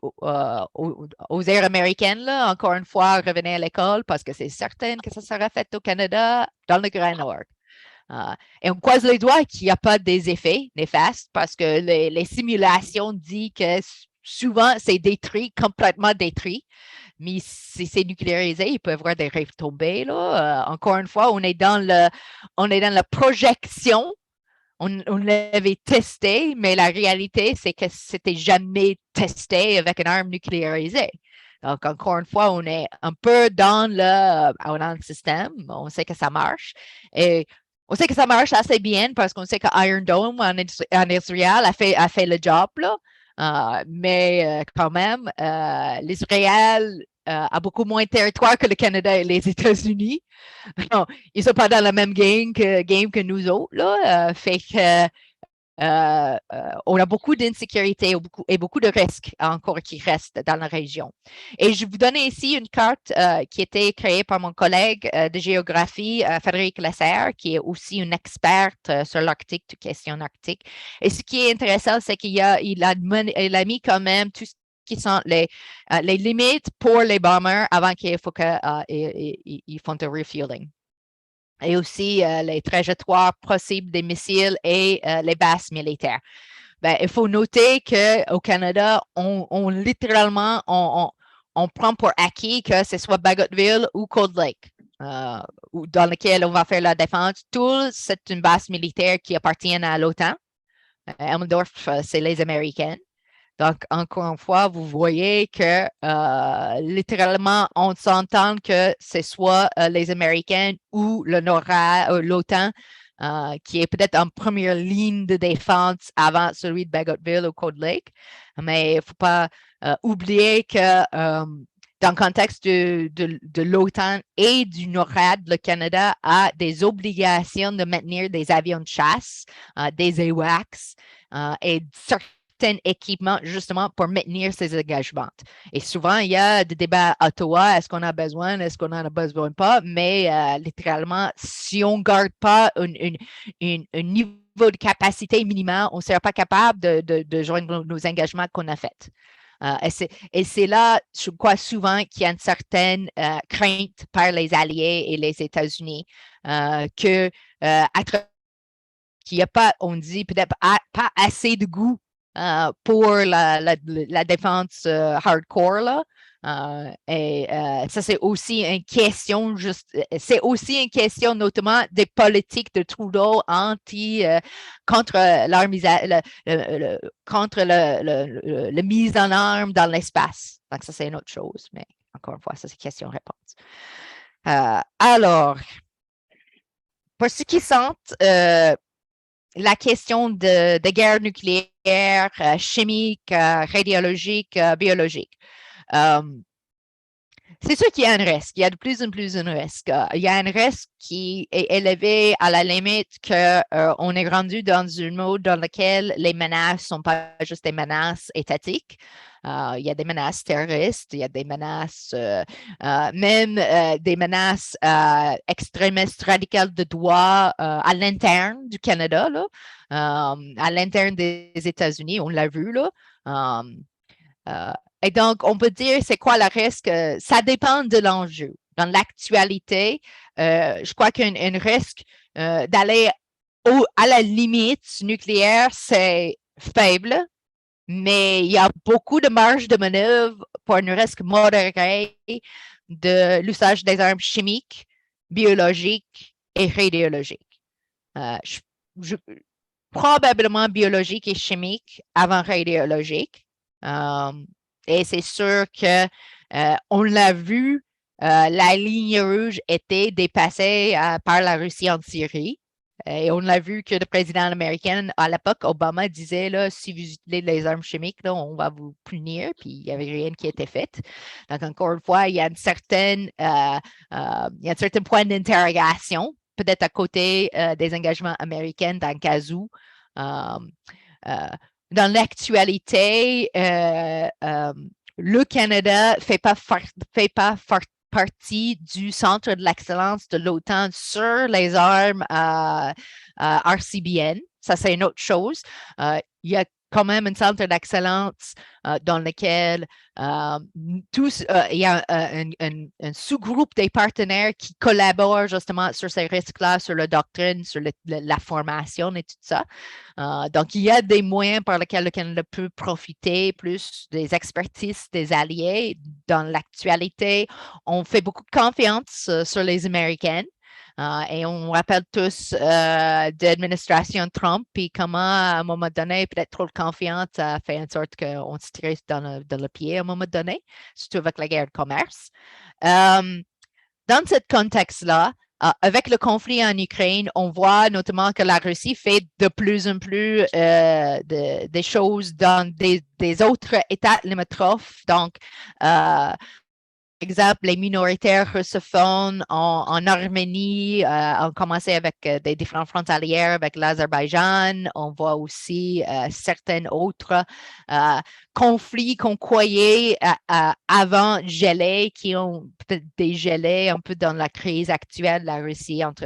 aires américaines, là, encore une fois, revenez à l'école parce que c'est certain que ça sera fait au Canada, dans le Grand Nord. Et on croise les doigts qu'il n'y a pas des effets néfastes parce que les simulations disent que souvent c'est détruit, complètement détruit. Mais si c'est nucléarisé, il peut y avoir des retombées. Encore une fois, on est dans la projection. On l'avait testé, mais la réalité, c'est que c'était jamais testé avec une arme nucléarisée. Donc, encore une fois, on est un peu dans le système. On sait que ça marche. Et on sait que ça marche assez bien parce qu'on sait que Iron Dome en Israël a fait le job. Mais quand même, l'Israël a beaucoup moins de territoire que le Canada et les États-Unis. Non, ils ne sont pas dans la même game que nous autres. Fait que on a beaucoup d'insécurité et beaucoup de risques encore qui restent dans la région. Et je vous donne ici une carte qui a été créée par mon collègue de géographie, Frédéric Lasserre, qui est aussi une experte sur l'Arctique, toutes questions arctiques. Et ce qui est intéressant, c'est qu'il a mis quand même tout ce qui sont les limites pour les bombers avant qu'il faut qu'ils font un refueling. Et aussi les trajectoires possibles des missiles et les bases militaires. Ben, il faut noter qu'au Canada, on littéralement, on prend pour acquis que ce soit Bagotville ou Cold Lake, dans lequel on va faire la défense. Tout, c'est une base militaire qui appartient à l'OTAN. Elmendorf, c'est les Américains. Donc, encore une fois, vous voyez que littéralement, on s'entend que ce soit les Américains ou l'OTAN qui est peut-être en première ligne de défense avant celui de Bagotville ou Cold Lake. Mais il ne faut pas oublier que dans le contexte de l'OTAN et du NORAD, le Canada a des obligations de maintenir des avions de chasse, des AWACS et certains équipements justement pour maintenir ces engagements. Et souvent, il y a des débats à Ottawa, est-ce qu'on a besoin, est-ce qu'on en a besoin pas, mais littéralement, si on ne garde pas un niveau de capacité minimum, on ne sera pas capable de joindre nos engagements qu'on a faits. Et c'est là, je crois souvent qu'il y a une certaine crainte par les Alliés et les États-Unis qu'il n'y a pas, on dit peut-être pas assez de goût pour la défense hardcore, là. Et ça, c'est aussi une question, c'est aussi une question notamment des politiques de Trudeau contre contre le mise en arme dans l'espace. Donc, ça, c'est une autre chose, mais encore une fois, ça, c'est question-réponse. Alors, pour ceux qui sentent la question de guerre nucléaire, chimique, radiologique, biologique. C'est sûr qu'il y a un risque. Il y a de plus en plus un risque. Il y a un risque qui est élevé à la limite qu'on est rendu dans un mode dans lequel les menaces ne sont pas juste des menaces étatiques. Il y a des menaces terroristes, il y a des menaces, même des menaces extrémistes radicales de droit à l'interne du Canada, là, à l'interne des États-Unis, on l'a vu, là. Et donc, on peut dire, c'est quoi le risque? Ça dépend de l'enjeu. Dans l'actualité, je crois qu'un risque d'aller à la limite nucléaire, c'est faible, mais il y a beaucoup de marge de manœuvre pour un risque modéré de l'usage des armes chimiques, biologiques et radiologiques. Probablement biologiques et chimiques avant radiologiques. Et c'est sûr que on l'a vu, la ligne rouge était dépassée par la Russie en Syrie. Et on a vu que le président américain, à l'époque, Obama disait, là, si vous utilisez les armes chimiques, là, on va vous punir, puis il n'y avait rien qui était fait. Donc, encore une fois, il y a un certain point d'interrogation peut-être à côté des engagements américains dans Kazoo. Dans l'actualité, le Canada fait pas partie du Centre de l'excellence de l'OTAN sur les armes RCBN. Ça, c'est une autre chose. Il y a quand même un centre d'excellence dans lequel il y a un sous-groupe des partenaires qui collaborent justement sur ces risques-là, sur la doctrine, sur la formation et tout ça. Donc, il y a des moyens par lesquels le Canada peut profiter plus des expertises des alliés. Dans l'actualité, on fait beaucoup de confiance sur les Américains. Et on rappelle tous de l'administration Trump et comment, à un moment donné, peut-être trop de confiance a fait en sorte qu'on se tire dans le pied à un moment donné, surtout avec la guerre de commerce. Dans ce contexte-là, avec le conflit en Ukraine, on voit notamment que la Russie fait de plus en plus des choses dans des autres États limitrophes. Donc, exemple, les minoritaires russophones en Arménie ont commencé avec des différentes frontalières avec l'Azerbaïdjan. On voit aussi certains autres conflits qu'on croyait avant gelés, qui ont peut-être dégelé un peu dans la crise actuelle de la Russie entre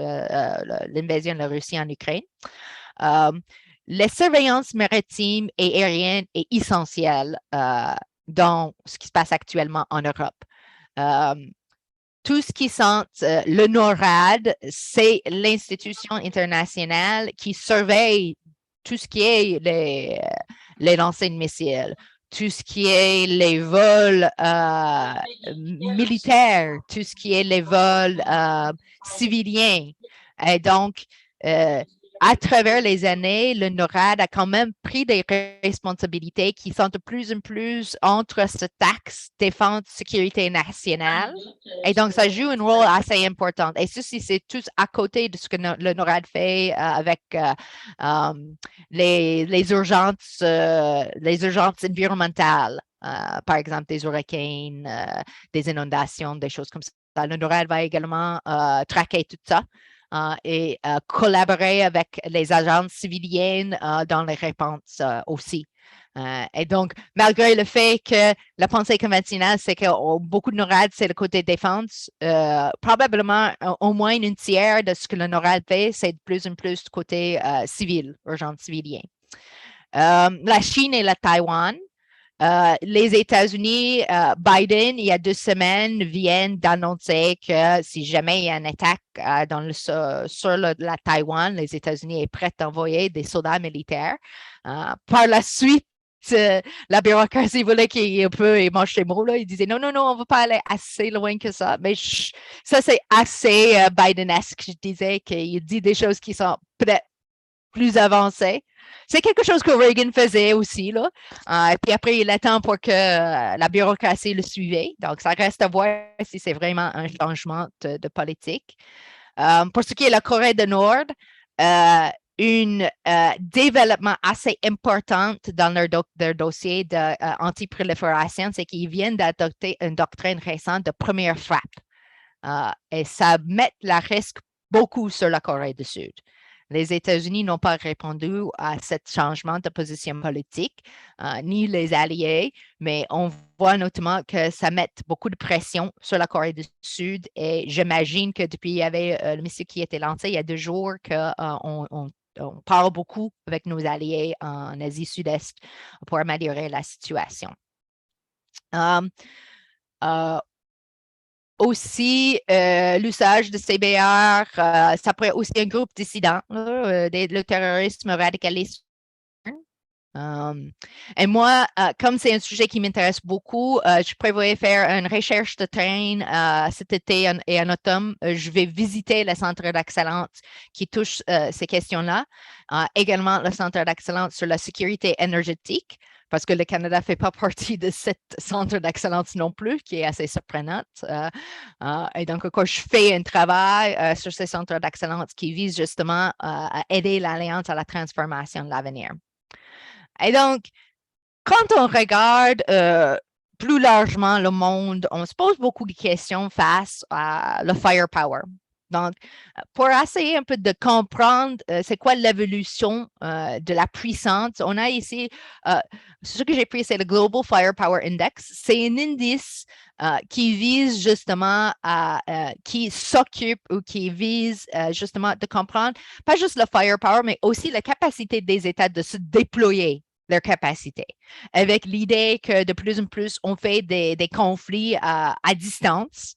l'invasion de la Russie en Ukraine. La surveillance maritime et aérienne est essentielle dans ce qui se passe actuellement en Europe. Tout ce qui sent le NORAD, c'est l'institution internationale qui surveille tout ce qui est les lancers de missiles, tout ce qui est les vols militaires, tout ce qui est les vols civiliens. Et donc, à travers les années, le NORAD a quand même pris des responsabilités qui sont de plus en plus entre cet axe défense sécurité nationale. Et donc, ça joue un rôle assez important. Et ceci, c'est tout à côté de ce que le NORAD fait avec les urgences environnementales, par exemple des hurricanes, des inondations, des choses comme ça. Le NORAD va également traquer tout ça. Et collaborer avec les agences civiliennes dans les réponses aussi. Et donc, malgré le fait que la pensée conventionnelle, c'est que beaucoup de NORAD, c'est le côté défense, probablement au moins une tiers de ce que le NORAD fait, c'est de plus en plus du côté civil, urgence civilien. La Chine et la Taïwan. Les États-Unis, Biden, il y a 2 semaines, viennent d'annoncer que si jamais il y a une attaque sur la Taïwan, les États-Unis sont prêts à envoyer des soldats militaires. Par la suite, la bureaucratie voulait qu'il y ait un peu, et mange les mots, là, il disait non, on ne va pas aller assez loin que ça. Mais ça, c'est assez Biden-esque. Je disais qu'il dit des choses qui sont peut-être plus avancées. C'est quelque chose que Reagan faisait aussi, là. Et puis après, il attend pour que la bureaucratie le suivait. Donc, ça reste à voir si c'est vraiment un changement de politique. Pour ce qui est de la Corée du Nord, un développement assez important dans leur dossier d'anti-prolifération, c'est qu'ils viennent d'adopter une doctrine récente de première frappe. Et ça met la risque beaucoup sur la Corée du Sud. Les États-Unis n'ont pas répondu à ce changement de position politique, ni les alliés, mais on voit notamment que ça met beaucoup de pression sur la Corée du Sud et j'imagine que depuis il y avait le missile qui a été lancé il y a 2 jours qu'on parle beaucoup avec nos alliés en Asie Sud-Est pour améliorer la situation. Aussi, l'usage de CBR, ça pourrait aussi un groupe dissident, le terrorisme radicaliste. Et moi, comme c'est un sujet qui m'intéresse beaucoup, je prévoyais faire une recherche de terrain cet été et en automne. Je vais visiter le centre d'excellence qui touche ces questions-là. Également, le centre d'excellence sur la sécurité énergétique, parce que le Canada ne fait pas partie de ce centre d'excellence non plus, qui est assez surprenante. Et donc, quand je fais un travail sur ces centres d'excellence qui vise justement à aider l'Alliance à la transformation de l'avenir. Et donc, quand on regarde plus largement le monde, on se pose beaucoup de questions face à le firepower. Donc, pour essayer un peu de comprendre c'est quoi l'évolution de la puissance, on a ici, ce que j'ai pris, c'est le Global Firepower Index. C'est un indice qui vise justement qui s'occupe ou qui vise justement de comprendre pas juste le firepower, mais aussi la capacité des États de se déployer leur capacité, avec l'idée que de plus en plus, on fait des conflits à distance,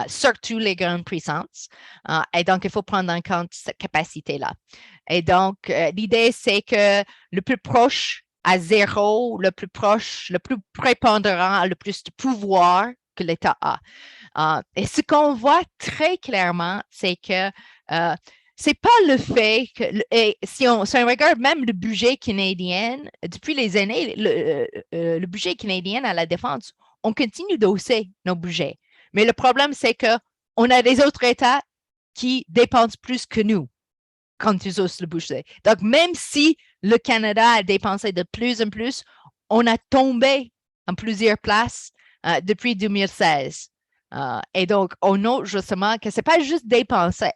surtout les grandes puissances. Et donc, il faut prendre en compte cette capacité-là. Et donc, l'idée, c'est que le plus proche à zéro, le plus proche, le plus prépondérant, le plus de pouvoir que l'État a. Et ce qu'on voit très clairement, c'est que c'est pas le fait que, et si on regarde même le budget canadien, depuis les années, le budget canadien à la défense, on continue d'hausser nos budgets. Mais le problème, c'est qu'on a des autres États qui dépensent plus que nous quand ils haussent le budget. Donc, même si le Canada a dépensé de plus en plus, on a tombé en plusieurs places depuis 2016. Et donc, on note justement que ce n'est pas juste dépenser.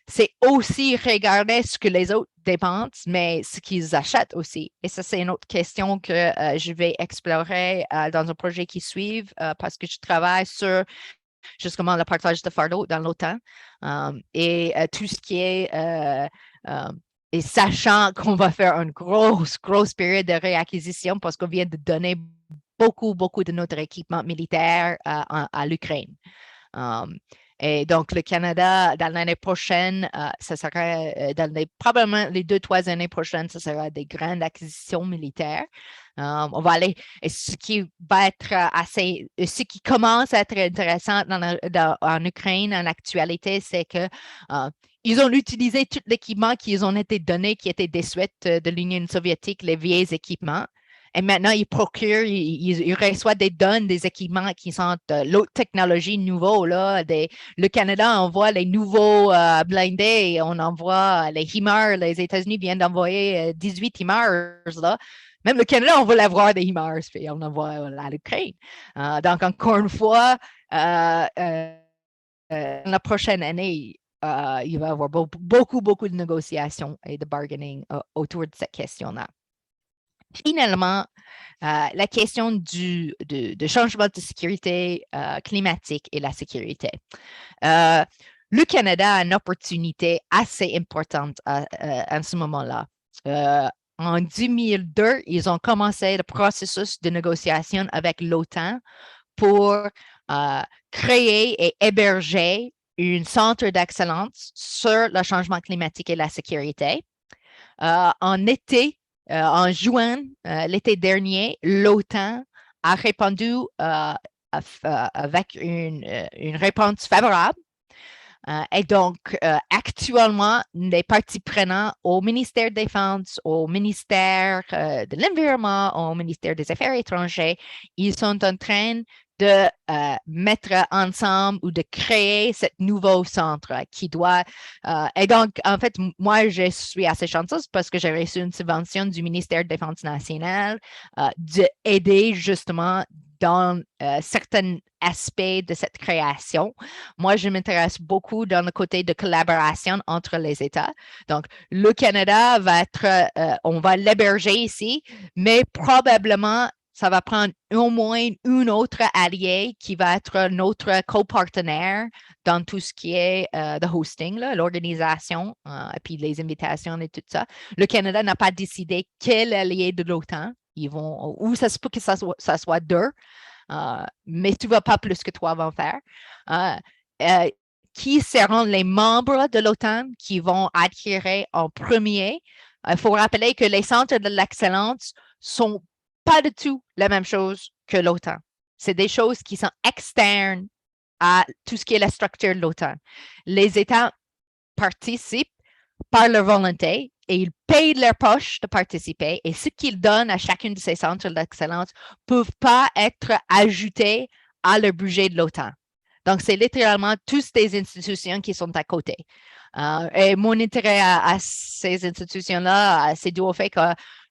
C'est aussi regarder ce que les autres dépensent, mais ce qu'ils achètent aussi. Et ça, c'est une autre question que je vais explorer dans un projet qui suit parce que je travaille sur justement le partage de fardeau dans l'OTAN et tout ce qui est et sachant qu'on va faire une grosse période de réacquisition parce qu'on vient de donner beaucoup de notre équipement militaire à l'Ukraine. Et donc, le Canada, dans l'année prochaine, ça sera, probablement les 2-3 années prochaines, ça sera des grandes acquisitions militaires. On va aller, et ce qui va être ce qui commence à être intéressant en Ukraine en actualité, c'est que ils ont utilisé tout l'équipement qui ont été donnés, qui était des suites de l'Union soviétique, les vieux équipements. Et maintenant, ils procurent, ils reçoivent des dons, des équipements qui sont de l'autre technologie nouveau. Là, le Canada envoie les nouveaux blindés, on envoie les HIMARS. Les États-Unis viennent d'envoyer 18 HIMARS. Là. Même le Canada, on veut l'avoir des HIMARS, puis on envoie à l'Ukraine. Donc, encore une fois, la prochaine année, il va y avoir beaucoup de négociations et de bargaining autour de cette question-là. Finalement, la question de changement de sécurité climatique et la sécurité. Le Canada a une opportunité assez importante en ce moment-là. En 2002, ils ont commencé le processus de négociation avec l'OTAN pour créer et héberger un centre d'excellence sur le changement climatique et la sécurité. En juin, l'été dernier, l'OTAN a répondu avec une réponse favorable. Et donc, actuellement, les parties prenantes au ministère de la Défense, au ministère de l'Environnement, au ministère des Affaires étrangères, ils sont en train de mettre ensemble ou de créer ce nouveau centre qui doit... et donc, en fait, moi, je suis assez chanceuse parce que j'ai reçu une subvention du ministère de la Défense nationale d'aider justement dans certains aspects de cette création. Moi, je m'intéresse beaucoup dans le côté de collaboration entre les États. Donc, le Canada va être, on va l'héberger ici, mais probablement, ça va prendre au moins une autre allié qui va être notre copartenaire dans tout ce qui est le hosting, l'organisation, et puis les invitations et tout ça. Le Canada n'a pas décidé quel allié de l'OTAN ils vont, ou ça se peut que ça soit deux, mais tu ne vas pas plus que trois vont faire. Qui seront les membres de l'OTAN qui vont acquérir en premier? Il faut rappeler que les centres de l'excellence sont pas du tout la même chose que l'OTAN. C'est des choses qui sont externes à tout ce qui est la structure de l'OTAN. Les États participent par leur volonté et ils payent leur poche de participer et ce qu'ils donnent à chacun de ces centres d'excellence ne peuvent pas être ajoutés à le budget de l'OTAN. Donc, c'est littéralement toutes des institutions qui sont à côté. Et mon intérêt à ces institutions-là, c'est dû au fait que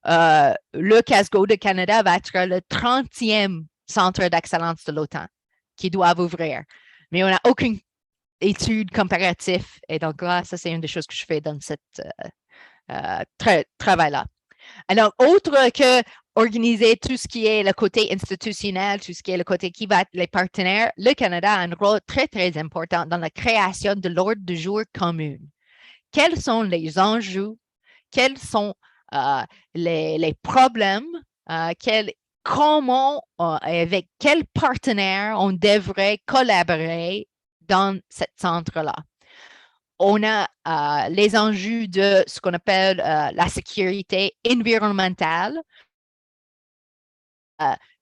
le CASGO de Canada va être le 30e centre d'excellence de l'OTAN qui doit ouvrir. Mais on n'a aucune études comparatives. Et donc là, ça, c'est une des choses que je fais dans ce travail-là. Alors, autre que organiser tout ce qui est le côté institutionnel, tout ce qui est le côté qui va être les partenaires, le Canada a un rôle très, très important dans la création de l'ordre du jour commun. Quels sont les enjeux? Quels sont les problèmes? Comment, avec quels partenaires on devrait collaborer dans ce centre-là? On a les enjeux de ce qu'on appelle la sécurité environnementale,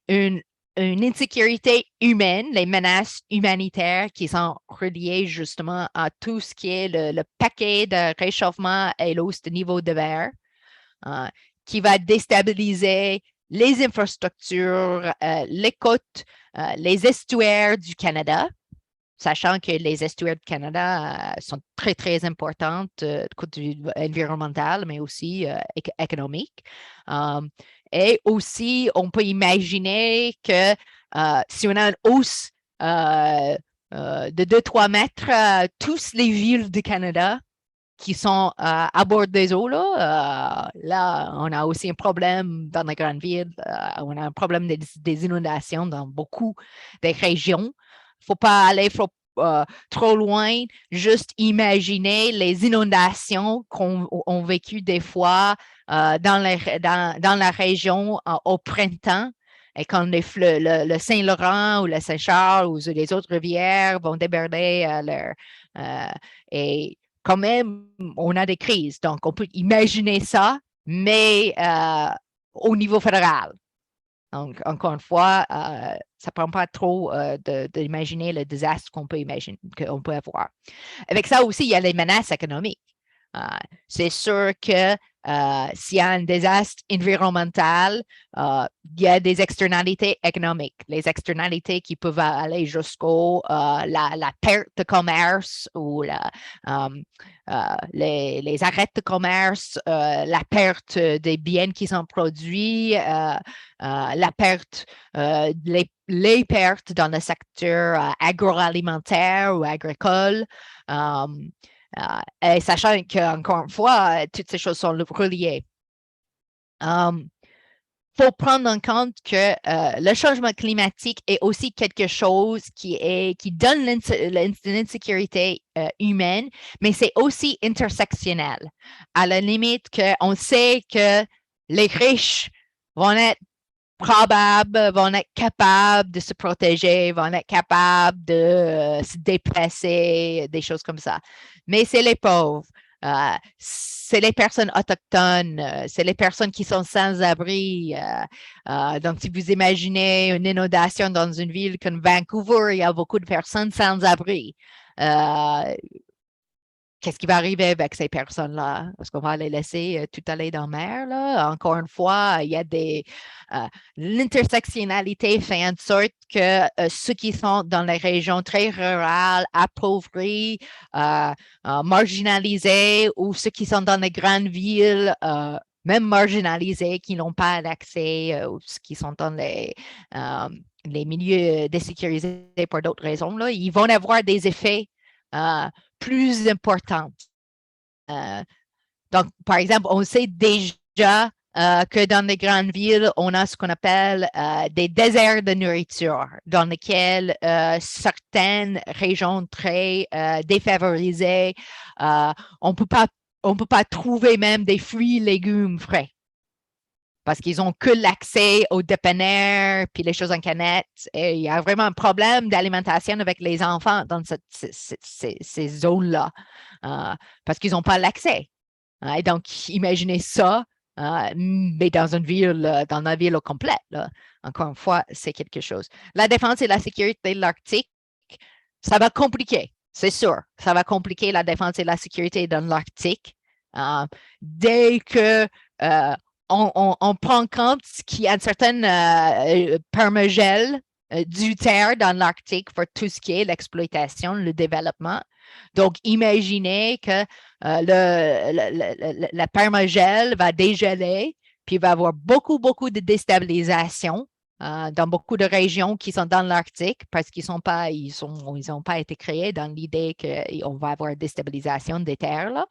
une insécurité humaine, les menaces humanitaires qui sont reliées justement à tout ce qui est le paquet de réchauffement et l'hausse de niveau de verre, qui va déstabiliser les infrastructures, les côtes, les estuaires du Canada, sachant que les estuaires du Canada sont très, très importantes du côté environnemental, mais aussi économique. Et aussi, on peut imaginer que si on a une hausse de 2-3 mètres, tous les villes du Canada qui sont à bord des eaux, là, on a aussi un problème dans les grandes villes. On a un problème des inondations dans beaucoup des régions. Il ne faut pas aller trop loin, juste imaginer les inondations qu'on a vécues des fois dans la région au printemps. Et quand le Saint-Laurent ou le Saint-Charles ou les autres rivières vont déborder et quand même, on a des crises. Donc, on peut imaginer ça, mais au niveau fédéral. Donc, encore une fois, ça ne prend pas trop d'imaginer le désastre qu'on peut imaginer, qu'on peut avoir. Avec ça aussi, il y a les menaces économiques. C'est sûr que s'il y a un désastre environnemental, il y a des externalités économiques. Les externalités qui peuvent aller jusqu'au la perte de commerce ou les arrêts de commerce, la perte des biens qui sont produits, la perte, les pertes dans le secteur agroalimentaire ou agricole. Et sachant qu'encore une fois, toutes ces choses sont reliées. Faut prendre en compte que le changement climatique est aussi quelque chose qui donne l'insécurité humaine, mais c'est aussi intersectionnel. À la limite qu'on sait que les riches vont être capables de se protéger, vont être capables de se déplacer, des choses comme ça. Mais c'est les pauvres, c'est les personnes autochtones, c'est les personnes qui sont sans abri. Donc, si vous imaginez une inondation dans une ville comme Vancouver, il y a beaucoup de personnes sans abri. Qu'est-ce qui va arriver avec ces personnes-là? Est-ce qu'on va les laisser tout aller dans la mer? Là? Encore une fois, il y a l'intersectionnalité fait en sorte que ceux qui sont dans les régions très rurales, appauvries, marginalisées, ou ceux qui sont dans les grandes villes, même marginalisés, qui n'ont pas l'accès, ou ceux qui sont dans les milieux désécurisés pour d'autres raisons, là, ils vont avoir des effets plus importantes. Donc, par exemple, on sait déjà que dans les grandes villes, on a ce qu'on appelle des déserts de nourriture, dans lesquels certaines régions très défavorisées, on peut pas trouver même des fruits et légumes frais, parce qu'ils n'ont que l'accès aux dépanneurs puis les choses en canette. Et il y a vraiment un problème d'alimentation avec les enfants dans ces zones-là, parce qu'ils n'ont pas l'accès. Et donc, imaginez ça, mais dans la ville au complet. Là. Encore une fois, c'est quelque chose. La défense et la sécurité de l'Arctique, ça va compliquer, c'est sûr. Ça va compliquer la défense et la sécurité dans l'Arctique. Dès que on prend compte qu'il y a une certaine permagel du terre dans l'Arctique pour tout ce qui est l'exploitation, le développement. Donc, imaginez que la permagel va dégeler, puis il va y avoir beaucoup, beaucoup de déstabilisation dans beaucoup de régions qui sont dans l'Arctique parce qu'ils n'ont pas été créés dans l'idée qu'on va avoir déstabilisation des terres. Là.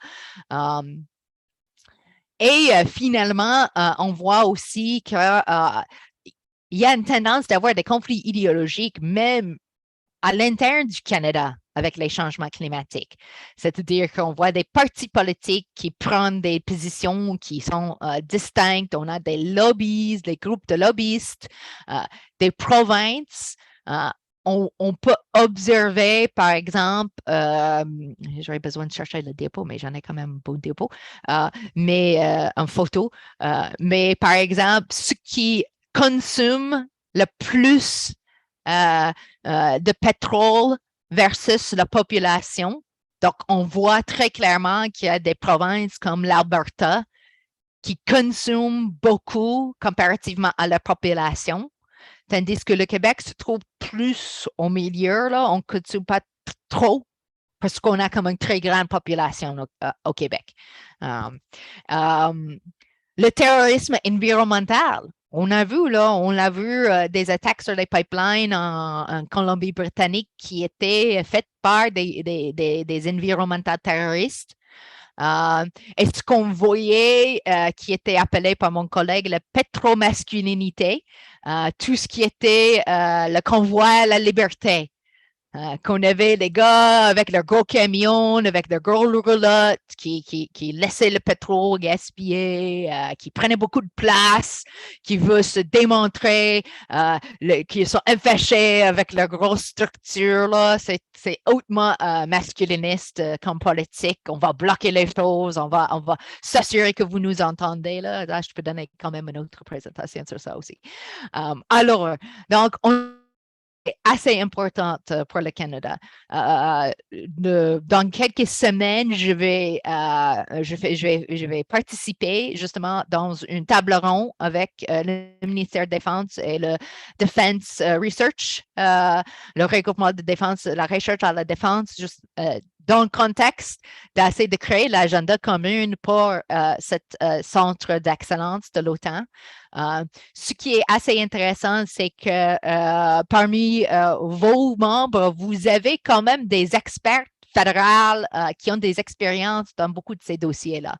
Et finalement, on voit aussi qu'il y a une tendance d'avoir des conflits idéologiques, même à l'intérieur du Canada avec les changements climatiques. C'est-à-dire qu'on voit des partis politiques qui prennent des positions qui sont distinctes. On a des lobbies, des groupes de lobbyistes, des provinces. On peut observer, par exemple, j'aurais besoin de chercher le dépôt, mais j'en ai quand même un beau dépôt, mais en photo. Mais par exemple, ceux qui consomment le plus de pétrole versus la population. Donc, on voit très clairement qu'il y a des provinces comme l'Alberta qui consomment beaucoup comparativement à la population, tandis que le Québec se trouve plus au milieu. Là. On ne consomme pas trop parce qu'on a comme une très grande population au Québec. Le terrorisme environnemental. On a vu des attaques sur les pipelines en Colombie-Britannique qui étaient faites par des environnementaux terroristes. Et ce qu'on voyait, qui était appelé par mon collègue la pétromasculinité, tout ce qui était le convoi à la liberté. Qu'on avait les gars avec leurs gros camions, avec leurs gros roulottes, qui laissaient le pétrole gaspiller, qui prenaient beaucoup de place, qui veulent se démontrer, qui sont enfâchés avec leur grosse structure. Là. C'est hautement masculiniste comme politique. On va bloquer les choses, on va s'assurer que vous nous entendez. Là, je peux donner quand même une autre présentation sur ça aussi. Alors, donc, assez importante pour le Canada. Dans quelques semaines, je vais participer justement dans une table ronde avec le ministère de la Défense et le Defense Research, le regroupement de défense, la recherche à la défense, juste dans le contexte d'essayer de créer l'agenda commune pour ce centre d'excellence de l'OTAN. Ce qui est assez intéressant, c'est que parmi vos membres, vous avez quand même des experts fédéraux qui ont des expériences dans beaucoup de ces dossiers-là.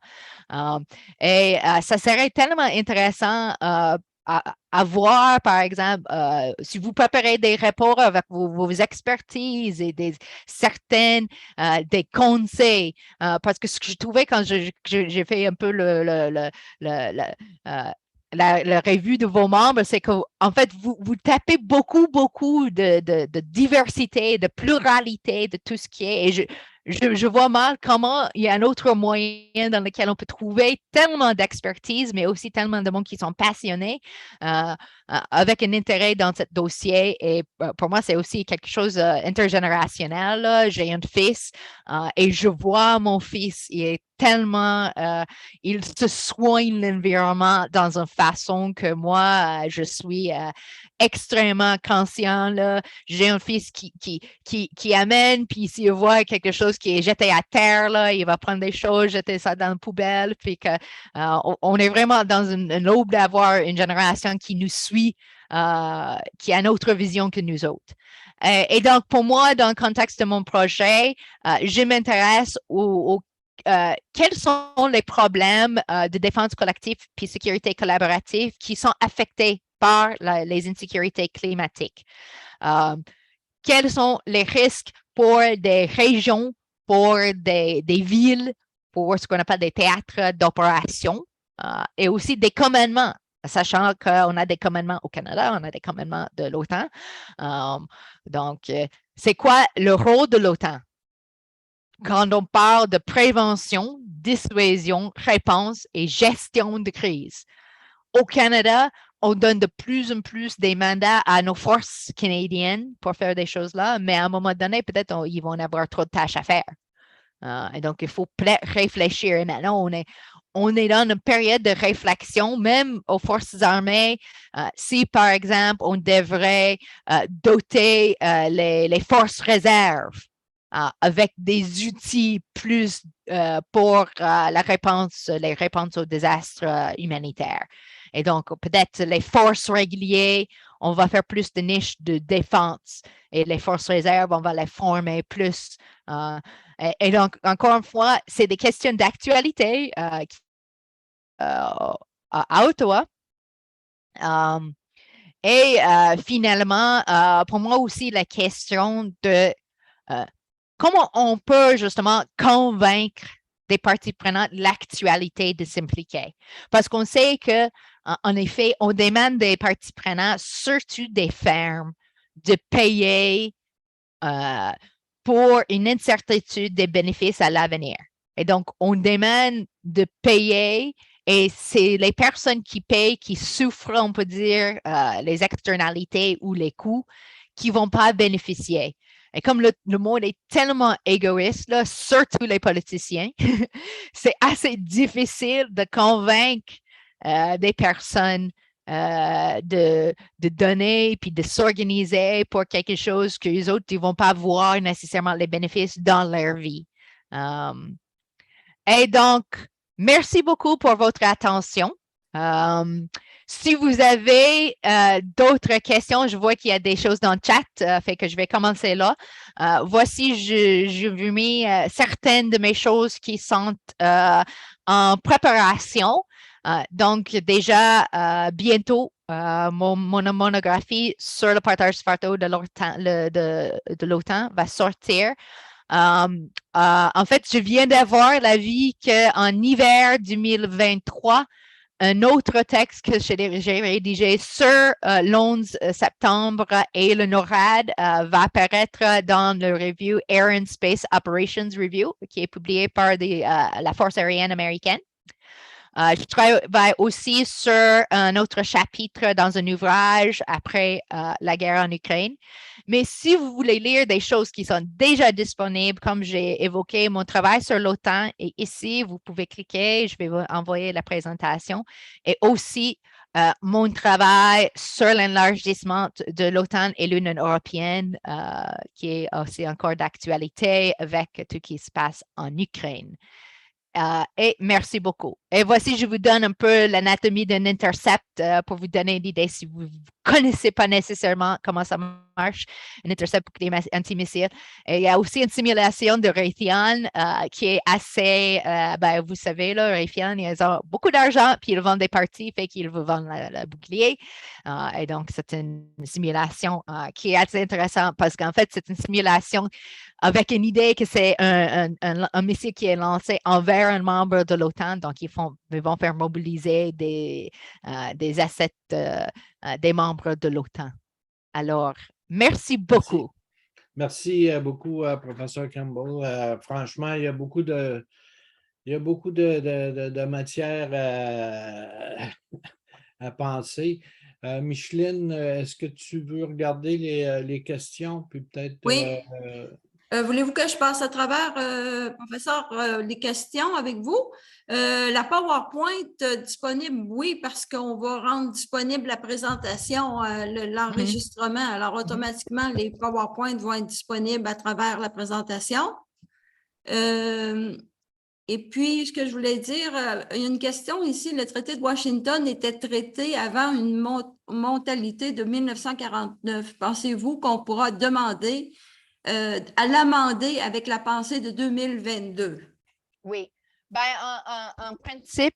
Et ça serait tellement intéressant à voir, par exemple, si vous préparez des rapports avec vos expertises et certaines des conseils, parce que ce que je trouvais quand j'ai fait un peu la revue de vos membres, c'est qu'en fait, vous tapez beaucoup de diversité, de pluralité de tout ce qui est. Et je vois mal comment il y a un autre moyen dans lequel on peut trouver tellement d'expertise, mais aussi tellement de monde qui sont passionnés avec un intérêt dans ce dossier. Et pour moi, c'est aussi quelque chose d'intergénérationnel. J'ai un fils et je vois mon fils, il est tellement, il se soigne l'environnement dans une façon que moi, je suis extrêmement conscient. Là. J'ai un fils qui amène, puis s'il voit quelque chose qui est jeté à terre, là, il va prendre des choses, jeter ça dans la poubelle, puis que on est vraiment dans une aube d'avoir une génération qui nous suit, qui a une autre vision que nous autres. Et donc, pour moi, dans le contexte de mon projet, je m'intéresse quels sont les problèmes de défense collective puis sécurité collaborative qui sont affectés par les insécurités climatiques? Quels sont les risques pour des régions, pour des villes, pour ce qu'on appelle des théâtres d'opération et aussi des commandements, sachant qu'on a des commandements au Canada, on a des commandements de l'OTAN. Donc, c'est quoi le rôle de l'OTAN? Quand on parle de prévention, dissuasion, réponse et gestion de crise. Au Canada, on donne de plus en plus des mandats à nos forces canadiennes pour faire des choses là, mais à un moment donné, peut-être ils vont avoir trop de tâches à faire. Et donc, il faut réfléchir. Et maintenant, on est dans une période de réflexion, même aux forces armées, si, par exemple, on devrait doter les forces réserves avec des outils plus pour les réponses aux désastres humanitaires. Et donc, peut-être les forces régulières on va faire plus de niches de défense et les forces réserves, on va les former plus. Et donc, encore une fois, c'est des questions d'actualité à Ottawa. Finalement, pour moi aussi, la question de comment on peut justement convaincre des parties prenantes l'actualité de s'impliquer. Parce qu'on sait que, en effet, on demande des parties prenantes, surtout des fermes, de payer pour une incertitude des bénéfices à l'avenir. Et donc, on demande de payer et c'est les personnes qui payent, qui souffrent, on peut dire, les externalités ou les coûts, qui ne vont pas bénéficier. Et comme le monde est tellement égoïste, là, surtout les politiciens, c'est assez difficile de convaincre des personnes de donner puis de s'organiser pour quelque chose que les autres ne vont pas voir nécessairement les bénéfices dans leur vie. Et donc, merci beaucoup pour votre attention. Si vous avez d'autres questions, je vois qu'il y a des choses dans le chat, fait que je vais commencer là. Voici, je vous mets certaines de mes choses qui sont en préparation. Donc, déjà, bientôt, mon monographie sur le partage photo de l'OTAN va sortir. En fait, je viens d'avoir l'avis qu'en hiver 2023, un autre texte que j'ai rédigé sur l'11 septembre et le NORAD va apparaître dans le review Air and Space Operations Review, qui est publié par la Force aérienne américaine. Je travaille aussi sur un autre chapitre dans un ouvrage après la guerre en Ukraine. Mais si vous voulez lire des choses qui sont déjà disponibles, comme j'ai évoqué mon travail sur l'OTAN, et ici, vous pouvez cliquer, je vais vous envoyer la présentation, et aussi mon travail sur l'élargissement de l'OTAN et l'Union européenne, qui est aussi encore d'actualité avec tout ce qui se passe en Ukraine. Et merci beaucoup. Et voici, je vous donne un peu l'anatomie d'un intercept pour vous donner une idée si vous ne connaissez pas nécessairement comment ça marche, un intercept pour des antimissiles. Et il y a aussi une simulation de Raytheon qui est assez, vous savez, là, Raytheon, ils ont beaucoup d'argent, puis ils vendent des parties, fait qu'ils vous vendent le bouclier. Et donc, c'est une simulation qui est assez intéressante parce qu'en fait, c'est une simulation avec une idée que c'est un missile qui est lancé envers un membre de l'OTAN. Donc, ils vont faire mobiliser des assets des membres de l'OTAN. Alors, merci beaucoup. Merci beaucoup, professeur Campbell. Franchement, il y a beaucoup de matière à penser. Micheline, est-ce que tu veux regarder les questions, puis peut-être… Oui. Voulez-vous que je passe à travers, professeur, les questions avec vous? La PowerPoint disponible, oui, parce qu'on va rendre disponible la présentation, l'enregistrement. Alors, automatiquement, les PowerPoint vont être disponibles à travers la présentation. Et puis, ce que je voulais dire, il y a une question ici. Le traité de Washington était traité avant une mentalité de 1949. Pensez-vous qu'on pourra demander à l'amender avec la pensée de 2022? Oui. En principe,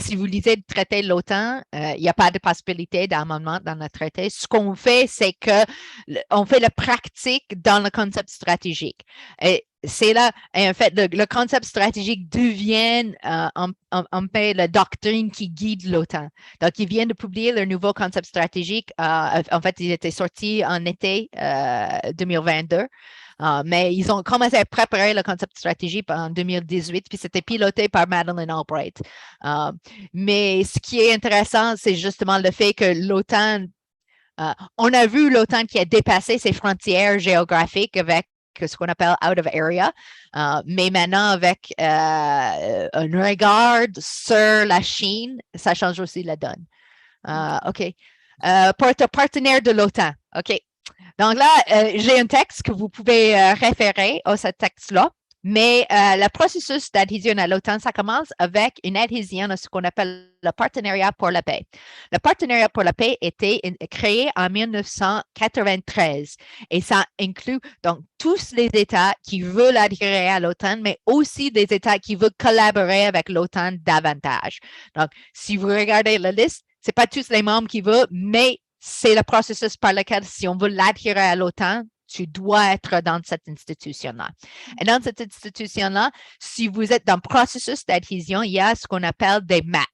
si vous lisez le traité de l'OTAN, il n'y a pas de possibilité d'amendement dans le traité. Ce qu'on fait, c'est qu'on fait la pratique dans le concept stratégique. Et c'est là, en fait, le concept stratégique devient un peu la doctrine qui guide l'OTAN. Donc, ils viennent de publier leur nouveau concept stratégique. En fait, il était sorti en été 2022. Mais ils ont commencé à préparer le concept stratégique en 2018, puis c'était piloté par Madeleine Albright. Mais ce qui est intéressant, c'est justement le fait que l'OTAN, on a vu l'OTAN qui a dépassé ses frontières géographiques avec ce qu'on appelle out of area, mais maintenant avec un regard sur la Chine, ça change aussi la donne. OK. Pour être partenaire de l'OTAN, OK. Donc là, j'ai un texte que vous pouvez référer à ce texte-là. Mais le processus d'adhésion à l'OTAN, ça commence avec une adhésion à ce qu'on appelle le partenariat pour la paix. Le partenariat pour la paix a été créé en 1993 et ça inclut donc tous les États qui veulent adhérer à l'OTAN, mais aussi des États qui veulent collaborer avec l'OTAN davantage. Donc, si vous regardez la liste, ce n'est pas tous les membres qui veulent, mais c'est le processus par lequel, si on veut l'adhérer à l'OTAN, tu dois être dans cette institution-là. Et dans cette institution-là, si vous êtes dans le processus d'adhésion, il y a ce qu'on appelle des MAP,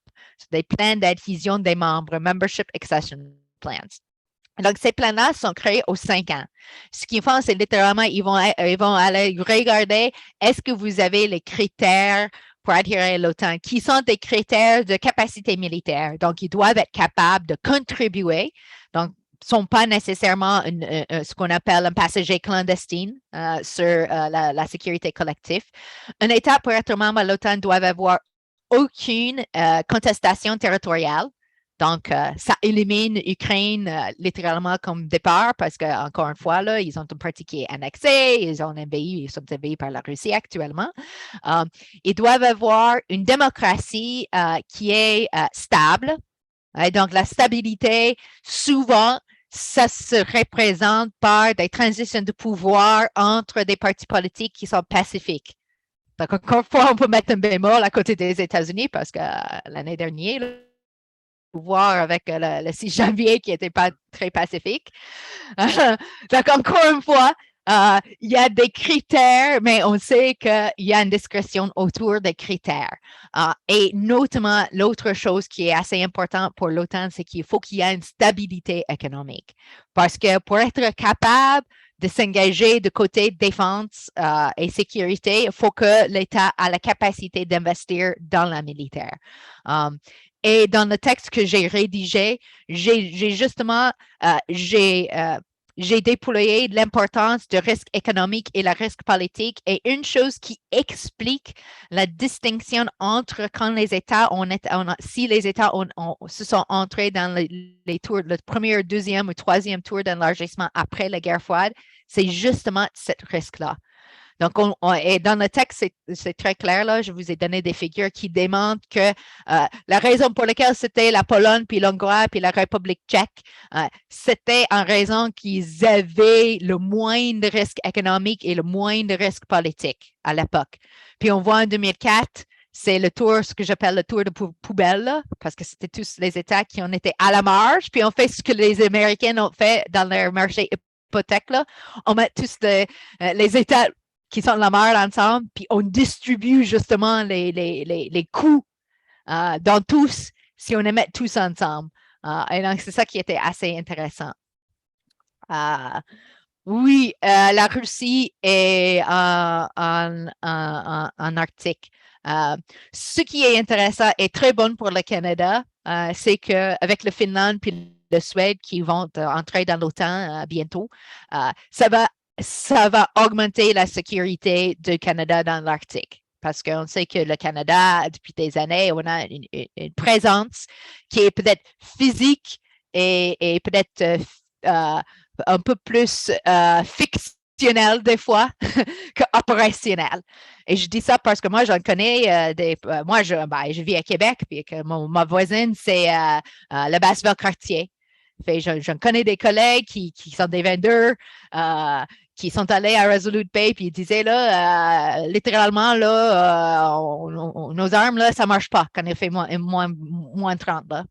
des plans d'adhésion des membres, Membership Accession Plans. Donc, ces plans-là sont créés aux 5 ans. Ce qu'ils font, c'est littéralement, ils vont aller regarder, est-ce que vous avez les critères pour adhérer à l'OTAN, qui sont des critères de capacité militaire. Donc, ils doivent être capables de contribuer. Donc, sont pas nécessairement ce qu'on appelle un passager clandestine sur la sécurité collective. Un État pour être membre à l'OTAN doit avoir aucune contestation territoriale. Donc, ça élimine l'Ukraine littéralement comme départ parce qu'encore une fois, là, ils ont une partie qui est annexée, ils ont un pays, ils sont envahis par la Russie actuellement. Ils doivent avoir une démocratie qui est stable. Donc, la stabilité, souvent, ça se représente par des transitions de pouvoir entre des partis politiques qui sont pacifiques. Donc, encore une fois, on peut mettre un bémol à côté des États-Unis parce que l'année dernière, le pouvoir avec le 6 janvier qui n'était pas très pacifique. Donc, encore une fois, il y a des critères, mais on sait qu'il y a une discrétion autour des critères. Et notamment, l'autre chose qui est assez importante pour l'OTAN, c'est qu'il faut qu'il y ait une stabilité économique. Parce que pour être capable de s'engager de côté défense et sécurité, il faut que l'État ait la capacité d'investir dans la militaire. Et dans le texte que j'ai rédigé, j'ai justement, j'ai déployé l'importance du risque économique et le risque politique et une chose qui explique la distinction entre quand les États si les États se sont entrés dans les tours, le premier, deuxième ou troisième tour d'élargissement après la guerre froide, c'est justement ce risque-là. Donc, et dans le texte, c'est très clair, là, je vous ai donné des figures qui démontrent que la raison pour laquelle c'était la Pologne, puis l'Hongrie, puis la République tchèque, c'était en raison qu'ils avaient le moindre risque économique et le moindre risque politique à l'époque. Puis on voit en 2004, c'est le tour, ce que j'appelle le tour de poubelle, là, parce que c'était tous les États qui ont été à la marge, puis on fait ce que les Américains ont fait dans leur marché hypothèque, là. On met tous les États qui sont la merde ensemble, puis on distribue justement les coûts dans tous, si on les met tous ensemble. Et donc, c'est ça qui était assez intéressant. Oui, la Russie est en Arctique. Ce qui est intéressant et très bon pour le Canada, c'est qu'avec le Finlande puis le Suède qui vont entrer dans l'OTAN bientôt, ça va augmenter la sécurité du Canada dans l'Arctique. Parce qu'on sait que le Canada, depuis des années, on a une présence qui est peut-être physique et peut-être un peu plus fictionnelle des fois qu'opérationnelle. Et je dis ça parce que moi, j'en connais moi, je vis à Québec, puis que ma voisine, c'est le Basse-Ville-Cartier. Je connais des collègues qui sont des vendeurs, qui sont allés à Resolute Bay, puis ils disaient, là, littéralement, là, nos armes, là, ça ne marche pas quand il fait moins 30, là.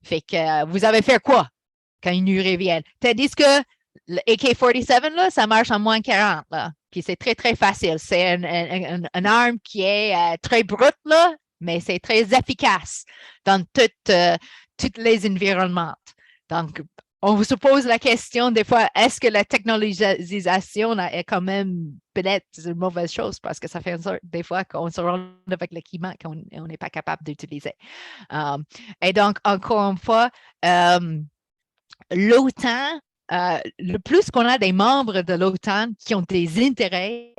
Fait que vous avez fait quoi quand une nuée vient? Tandis que le AK-47, là, ça marche en moins 40, là. Puis c'est très, très facile. C'est une arme qui est très brute, là, mais c'est très efficace dans tous les environnements. Donc, on se pose la question des fois, est-ce que la technologisation est quand même peut-être une mauvaise chose parce que ça fait en sorte des fois qu'on se rend avec l'équipement qu'on n'est pas capable d'utiliser. Et donc, encore une fois, l'OTAN, le plus qu'on a des membres de l'OTAN qui ont des intérêts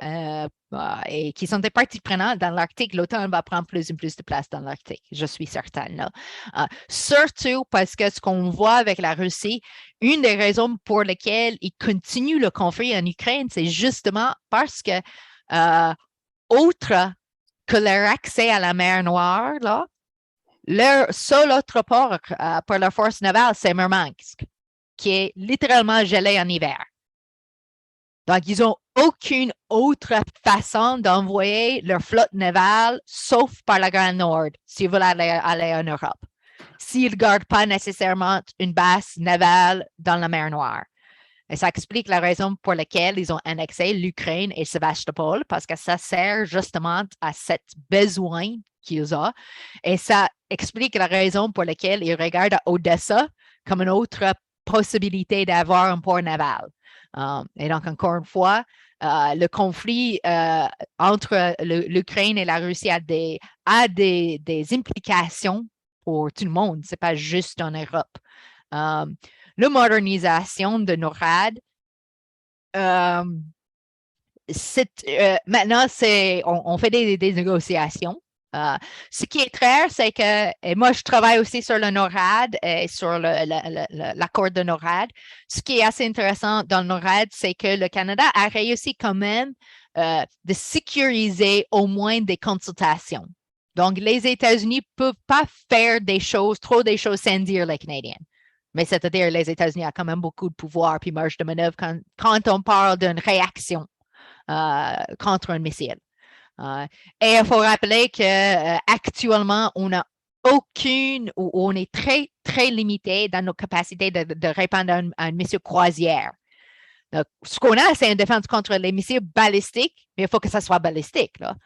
et qui sont des parties prenantes dans l'Arctique, l'OTAN va prendre plus et plus de place dans l'Arctique, je suis certaine. Là. Surtout parce que ce qu'on voit avec la Russie, une des raisons pour lesquelles ils continuent le conflit en Ukraine, c'est justement parce que autre que leur accès à la mer Noire, là, leur seul autre port pour la force navale, c'est Murmansk, qui est littéralement gelé en hiver. Donc, ils n'ont aucune autre façon d'envoyer leur flotte navale, sauf par la Grande Nord, s'ils veulent aller en Europe. S'ils ne gardent pas nécessairement une base navale dans la mer Noire. Et ça explique la raison pour laquelle ils ont annexé l'Ukraine et Sébastopol, parce que ça sert justement à ce besoin qu'ils ont. Et ça explique la raison pour laquelle ils regardent Odessa comme une autre possibilité d'avoir un port naval. Et donc, encore une fois, le conflit entre l'Ukraine et la Russie a des implications pour tout le monde. Ce n'est pas juste en Europe. La modernisation de NORAD, maintenant, on fait des négociations. Ce qui est clair, c'est que, et moi, je travaille aussi sur le NORAD et sur l'accord de NORAD. Ce qui est assez intéressant dans le NORAD, c'est que le Canada a réussi quand même de sécuriser au moins des consultations. Donc, les États-Unis ne peuvent pas faire trop des choses sans dire les Canadiens. Mais c'est-à-dire, les États-Unis ont quand même beaucoup de pouvoir puis marge de manœuvre quand on parle d'une réaction contre un missile. Et il faut rappeler qu'actuellement, on n'a aucune, ou on est très, très limité dans nos capacités de répondre à un missile croisière. Donc, ce qu'on a, c'est une défense contre les missiles balistiques, mais il faut que ça soit balistique. Là.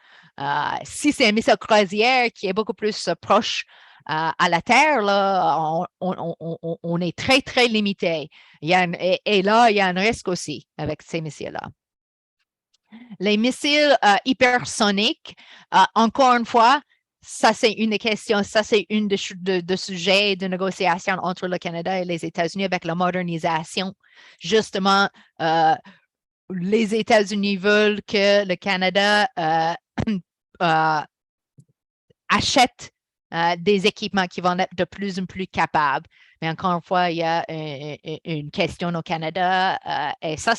Si c'est un missile croisière qui est beaucoup plus proche à la Terre, là, on est très, très limité. Et là, il y a un risque aussi avec ces missiles-là. Les missiles hypersoniques, encore une fois, ça c'est une des questions, ça c'est une de sujets de négociation entre le Canada et les États-Unis avec la modernisation. Justement, les États-Unis veulent que le Canada achète des équipements qui vont être de plus en plus capables. Mais encore une fois, il y a une question au Canada et ça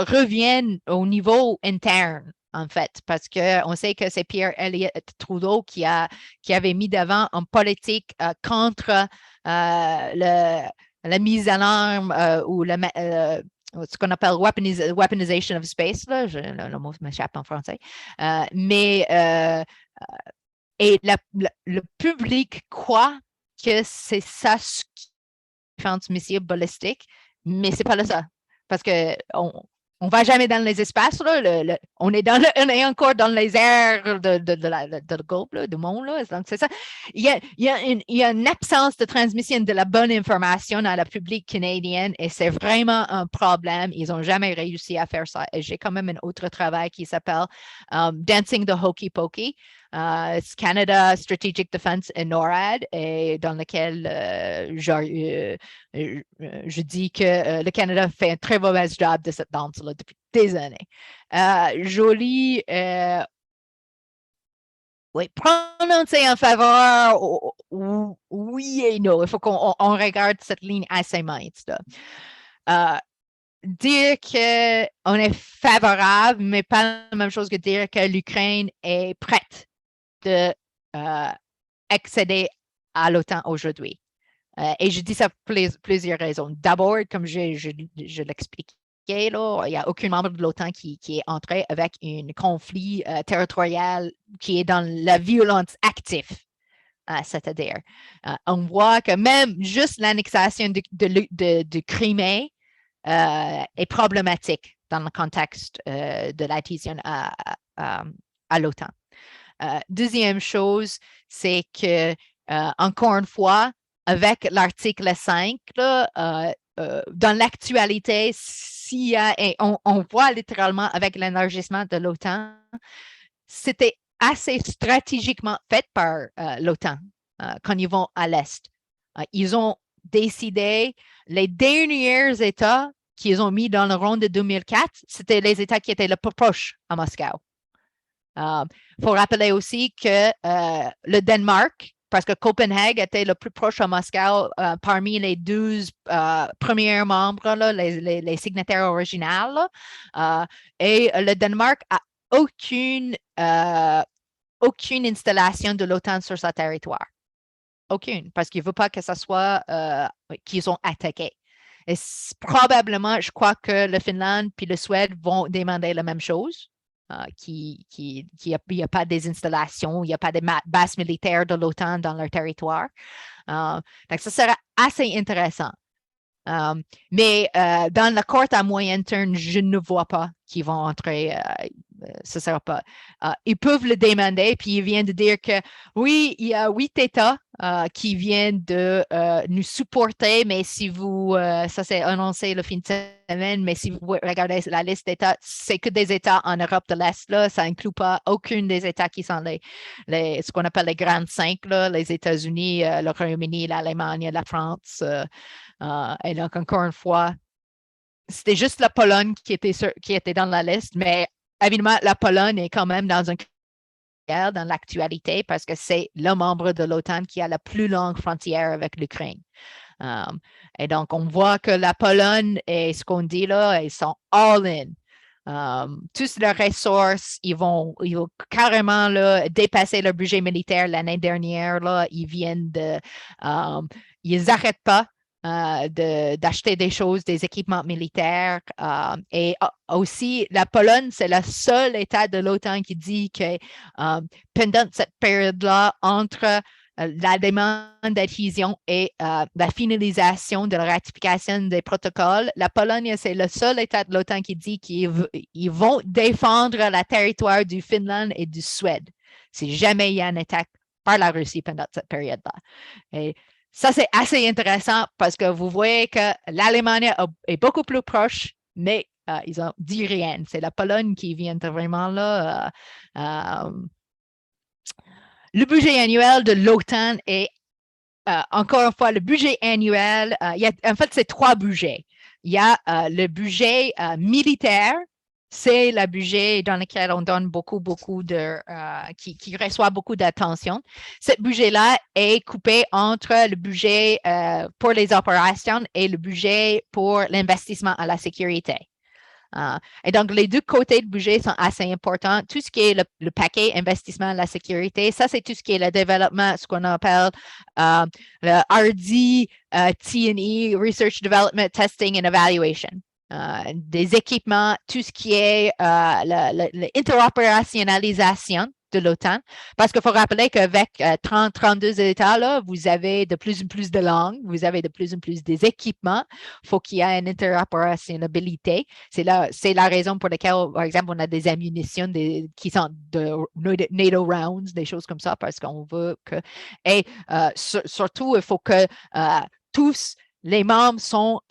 revient au niveau interne, en fait, parce qu'on sait que c'est Pierre Elliott Trudeau qui avait mis devant une politique contre la mise en arme ou ce qu'on appelle weaponization of space, là, le mot m'échappe en français, et le public croit que c'est ça ce qui défend ce missile balistique, mais c'est pas ça. Parce qu'on ne va jamais dans les espaces. Là, on est encore dans les airs de globe, là, du monde. Là, donc, c'est ça. Il y a une absence de transmission de la bonne information à la public canadienne et c'est vraiment un problème. Ils n'ont jamais réussi à faire ça. Et j'ai quand même un autre travail qui s'appelle Dancing the Hokey Pokey. Canada Strategic Defense et NORAD, et dans lequel je dis que le Canada fait un très mauvais job de cette danse-là depuis des années. Jolie, oui, prononcé en faveur, oui et non. Il faut qu'on regarde cette ligne assez mince. Dire qu'on est favorable, mais pas la même chose que dire que l'Ukraine est prête d'accéder à l'OTAN aujourd'hui. Et je dis ça pour plusieurs raisons. D'abord, comme je l'expliquais, là, il n'y a aucun membre de l'OTAN qui est entré avec un conflit territorial qui est dans la violence active. C'est-à-dire, on voit que même juste l'annexation de Crimée est problématique dans le contexte de l'adhésion à l'OTAN. Deuxième chose, c'est que, encore une fois, avec l'article 5, là, dans l'actualité, on voit littéralement avec l'élargissement de l'OTAN, c'était assez stratégiquement fait par l'OTAN quand ils vont à l'Est. Ils ont décidé, les derniers États qu'ils ont mis dans le rond de 2004, c'était les États qui étaient le plus proches à Moscou. Il faut rappeler aussi que le Danemark, parce que Copenhague était le plus proche à Moscou parmi les 12 premiers membres, là, les signataires originaux, et le Danemark aucune installation de l'OTAN sur sa territoire. Aucune, parce qu'il ne veut pas que ce soit qu'ils sont attaqués. Et probablement, je crois que le Finlande puis le Suède vont demander la même chose, qu'il n'y a pas des installations, il n'y a pas des bases militaires de l'OTAN dans leur territoire. Donc, ça sera assez intéressant. Mais dans la courte à moyen terme, je ne vois pas qu'ils vont entrer. Ce ne sera pas. Ils peuvent le demander, puis ils viennent de dire que oui, il y a 8 États qui viennent de nous supporter, mais si vous, ça c'est annoncé le fin de semaine, mais si vous regardez la liste d'États, c'est que des États en Europe de l'Est, là, ça n'inclut pas aucun des États qui sont ce qu'on appelle les grandes cinq, là, les États-Unis, le Royaume-Uni, l'Allemagne, la France. Et donc, encore une fois, c'était juste la Pologne qui était dans la liste, mais évidemment, la Pologne est quand même dans dans l'actualité parce que c'est le membre de l'OTAN qui a la plus longue frontière avec l'Ukraine. Et donc, on voit que la Pologne et ce qu'on dit là, ils sont all-in. Tous leurs ressources, ils vont carrément là, dépasser leur budget militaire l'année dernière. Là, ils n'arrêtent pas d'acheter des choses, des équipements militaires. Et aussi, la Pologne, c'est le seul État de l'OTAN qui dit que pendant cette période-là, entre la demande d'adhésion et la finalisation de la ratification des protocoles, la Pologne, c'est le seul État de l'OTAN qui dit qu'ils vont défendre le territoire du Finlande et du Suède si jamais il y a une attaque par la Russie pendant cette période-là. Et ça, c'est assez intéressant parce que vous voyez que l'Allemagne est beaucoup plus proche, mais ils n'ont dit rien. C'est la Pologne qui vient vraiment là. Le budget annuel de l'OTAN est, encore une fois, le budget annuel. En fait, c'est 3 budgets. Il y a le budget militaire. C'est le budget dans lequel on donne beaucoup qui reçoit beaucoup d'attention. Ce budget-là est coupé entre le budget pour les opérations et le budget pour l'investissement à la sécurité. Et donc, les deux côtés de budget sont assez importants. Tout ce qui est le paquet investissement à la sécurité, ça, c'est tout ce qui est le développement, ce qu'on appelle le RD, T&E, Research, Development, Testing and Evaluation. Des équipements, tout ce qui est l'interopérationnalisation de l'OTAN, parce qu'il faut rappeler qu'avec 32 États, là, vous avez de plus en plus de langues, vous avez de plus en plus des équipements, il faut qu'il y ait une interopérationnalité. C'est la raison pour laquelle, par exemple, on a des ammunitions qui sont de NATO rounds, des choses comme ça, parce qu'on veut que... Et surtout, il faut que tous les membres sont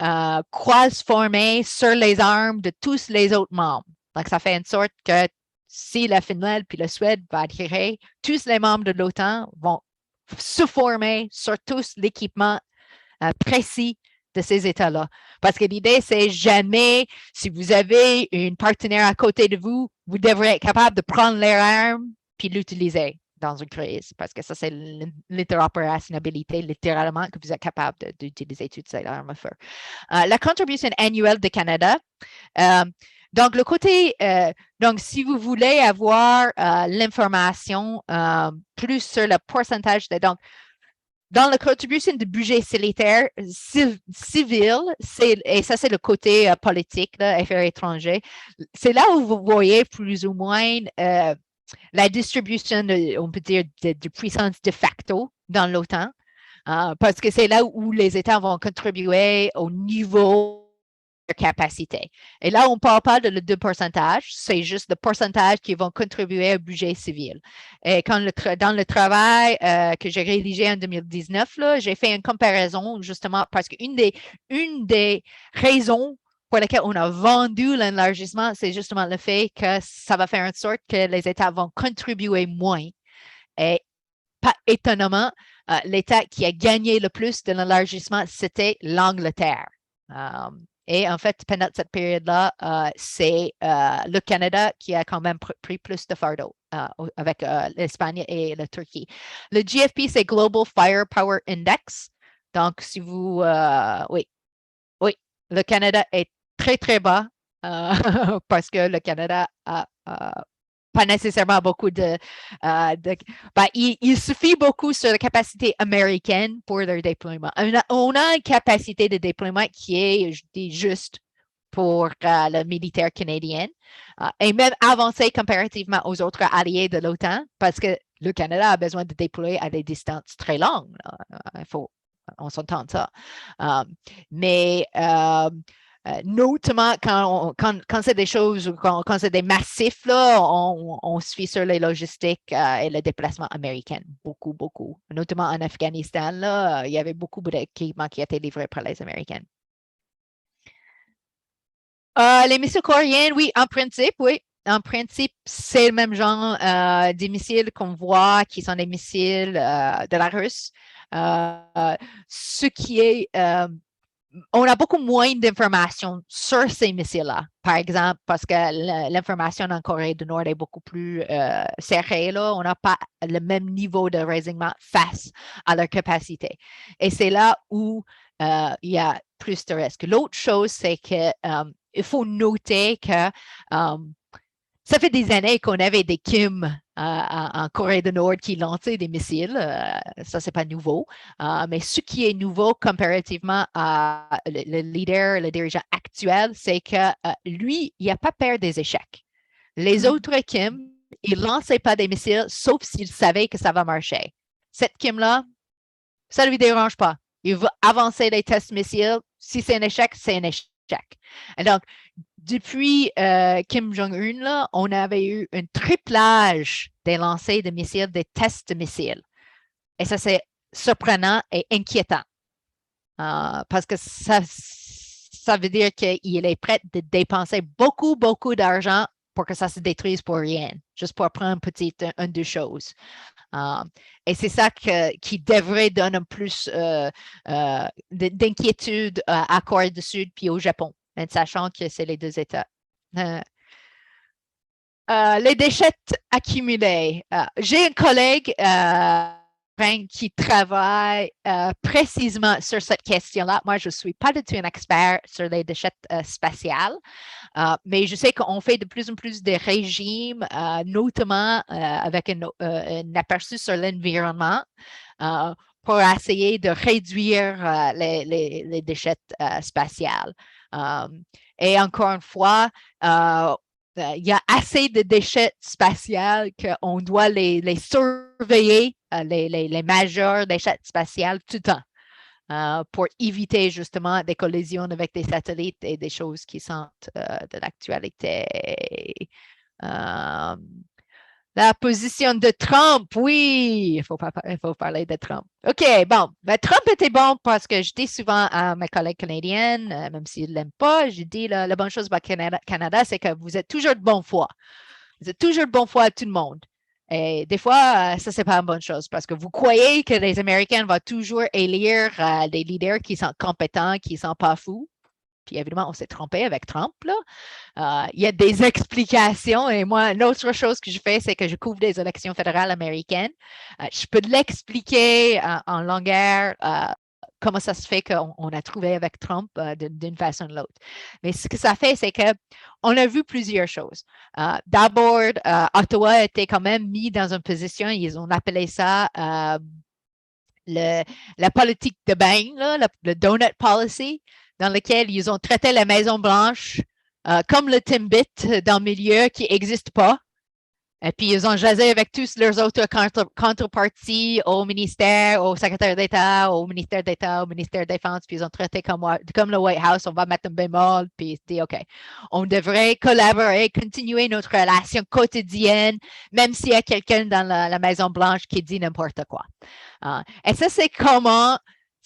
croise-formés sur les armes de tous les autres membres. Donc, ça fait une sorte que si la Finlande puis la Suède va adhérer, tous les membres de l'OTAN vont se former sur tous l'équipement précis de ces États-là. Parce que l'idée, c'est jamais, si vous avez une partenaire à côté de vous, vous devrez être capable de prendre leur arme puis l'utiliser dans une crise, parce que ça, c'est l'interopérabilité, littéralement, que vous êtes capable d'utiliser toutes ces armes à feu. La contribution annuelle du Canada. Donc, le côté, donc, si vous voulez avoir l'information plus sur le pourcentage donc, dans la contribution du budget militaire civil, et ça, c'est le côté politique, là, affaires étrangères, c'est là où vous voyez plus ou moins la distribution, on peut dire, de puissance de facto dans l'OTAN, parce que c'est là où les États vont contribuer au niveau de capacité. Et là, on ne parle pas de pourcentage, c'est juste le pourcentage qui vont contribuer au budget civil. Et dans le travail que j'ai rédigé en 2019, là, j'ai fait une comparaison justement parce qu'une des raisons pour laquelle on a vendu l'élargissement, c'est justement le fait que ça va faire en sorte que les États vont contribuer moins. Et pas étonnamment, l'État qui a gagné le plus de l'élargissement, c'était l'Angleterre. Et en fait, pendant cette période-là, c'est le Canada qui a quand même pris plus de fardeau avec l'Espagne et la Turquie. Le GFP, c'est Global Firepower Index. Donc, si vous... oui, le Canada est très, très bas parce que le Canada a pas nécessairement beaucoup il suffit beaucoup sur la capacité américaine pour leur déploiement. On a une capacité de déploiement qui est, je dis, juste pour le militaire canadien et même avancé comparativement aux autres alliés de l'OTAN parce que le Canada a besoin de déployer à des distances très longues. On s'entend de ça. Mais notamment quand c'est des choses, quand c'est des massifs, là, on se fie sur les logistiques et le déplacement américain. Beaucoup, beaucoup. Notamment en Afghanistan, là, il y avait beaucoup d'équipements qui étaient livrés par les Américains. Les missiles coréens, oui, en principe, oui. En principe, c'est le même genre des missiles qu'on voit qui sont des missiles de la Russe. Ce qui est on a beaucoup moins d'informations sur ces missiles-là, par exemple, parce que l'information en Corée du Nord est beaucoup plus serrée. Là. On n'a pas le même niveau de renseignement face à leur capacité. Et c'est là où il y a plus de risques. L'autre chose, c'est que il faut noter que ça fait des années qu'on avait des Kim en Corée du Nord qui lançaient des missiles. Ça, c'est pas nouveau. Mais ce qui est nouveau comparativement à le leader, le dirigeant actuel, c'est que lui, il n'a pas peur des échecs. Les autres Kim, ils ne lançaient pas des missiles, sauf s'ils savaient que ça va marcher. Cette Kim-là, ça ne lui dérange pas. Il veut avancer les tests missiles. Si c'est un échec, c'est un échec. Et donc, depuis Kim Jong-un, là, on avait eu un triplage des lancers de missiles, des tests de missiles. Et ça, c'est surprenant et inquiétant. Parce que ça veut dire qu'il est prêt de dépenser beaucoup, beaucoup d'argent pour que ça se détruise pour rien, juste pour prendre une deux choses. Et c'est ça qui devrait donner plus d'inquiétude à Corée du Sud puis au Japon, sachant que c'est les deux États. Les déchets accumulés. J'ai un collègue qui travaille précisément sur cette question-là. Moi, je ne suis pas du tout un expert sur les déchets spatials, mais je sais qu'on fait de plus en plus de régimes, notamment avec un aperçu sur l'environnement, pour essayer de réduire les déchets spatials. Et encore une fois, il y a assez de déchets spatials qu'on doit les surveiller, les majeurs déchets spatials tout le temps pour éviter justement des collisions avec des satellites et des choses qui sont de l'actualité. La position de Trump, oui, il faut parler de Trump. OK, bon, Trump était bon parce que je dis souvent à mes collègues canadiennes, même s'ils ne l'aiment pas, je dis la bonne chose avec Canada, c'est que vous êtes toujours de bonne foi. Vous êtes toujours de bonne foi à tout le monde. Et des fois, ça, c'est pas une bonne chose parce que vous croyez que les Américains vont toujours élire des leaders qui sont compétents, qui ne sont pas fous. Puis évidemment, on s'est trompé avec Trump, là. Il y a des explications et moi, l'autre chose que je fais, c'est que je couvre des élections fédérales américaines. Je peux l'expliquer en longueur comment ça se fait qu'on a trouvé avec Trump d'une façon ou de l'autre. Mais ce que ça fait, c'est qu'on a vu plusieurs choses. D'abord, Ottawa était quand même mis dans une position, ils ont appelé ça la politique de bain, là, le donut policy, dans lequel ils ont traité la Maison-Blanche comme le Timbit dans le milieu qui n'existe pas. Et puis, ils ont jasé avec tous leurs autres contreparties au ministère, au secrétaire d'État, au ministère d'État, au ministère de la Défense, puis ils ont traité comme le White House, on va mettre un bémol, puis dit, OK, on devrait collaborer, continuer notre relation quotidienne, même s'il y a quelqu'un dans la Maison-Blanche qui dit n'importe quoi. Et ça, c'est comment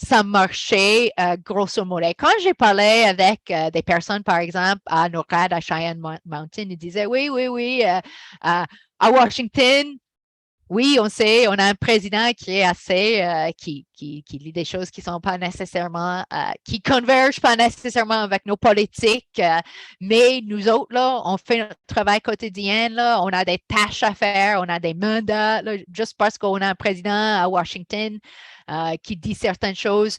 ça marchait grosso modo. Quand j'ai parlé avec des personnes, par exemple, à NORAD, à Cheyenne Mountain, ils disaient, oui, à Washington, oui, on sait, on a un président qui est assez, qui lit des choses qui sont pas nécessairement, qui convergent pas nécessairement avec nos politiques, mais nous autres, là, on fait notre travail quotidien, là, on a des tâches à faire, on a des mandats, là, juste parce qu'on a un président à Washington, qui dit certaines choses,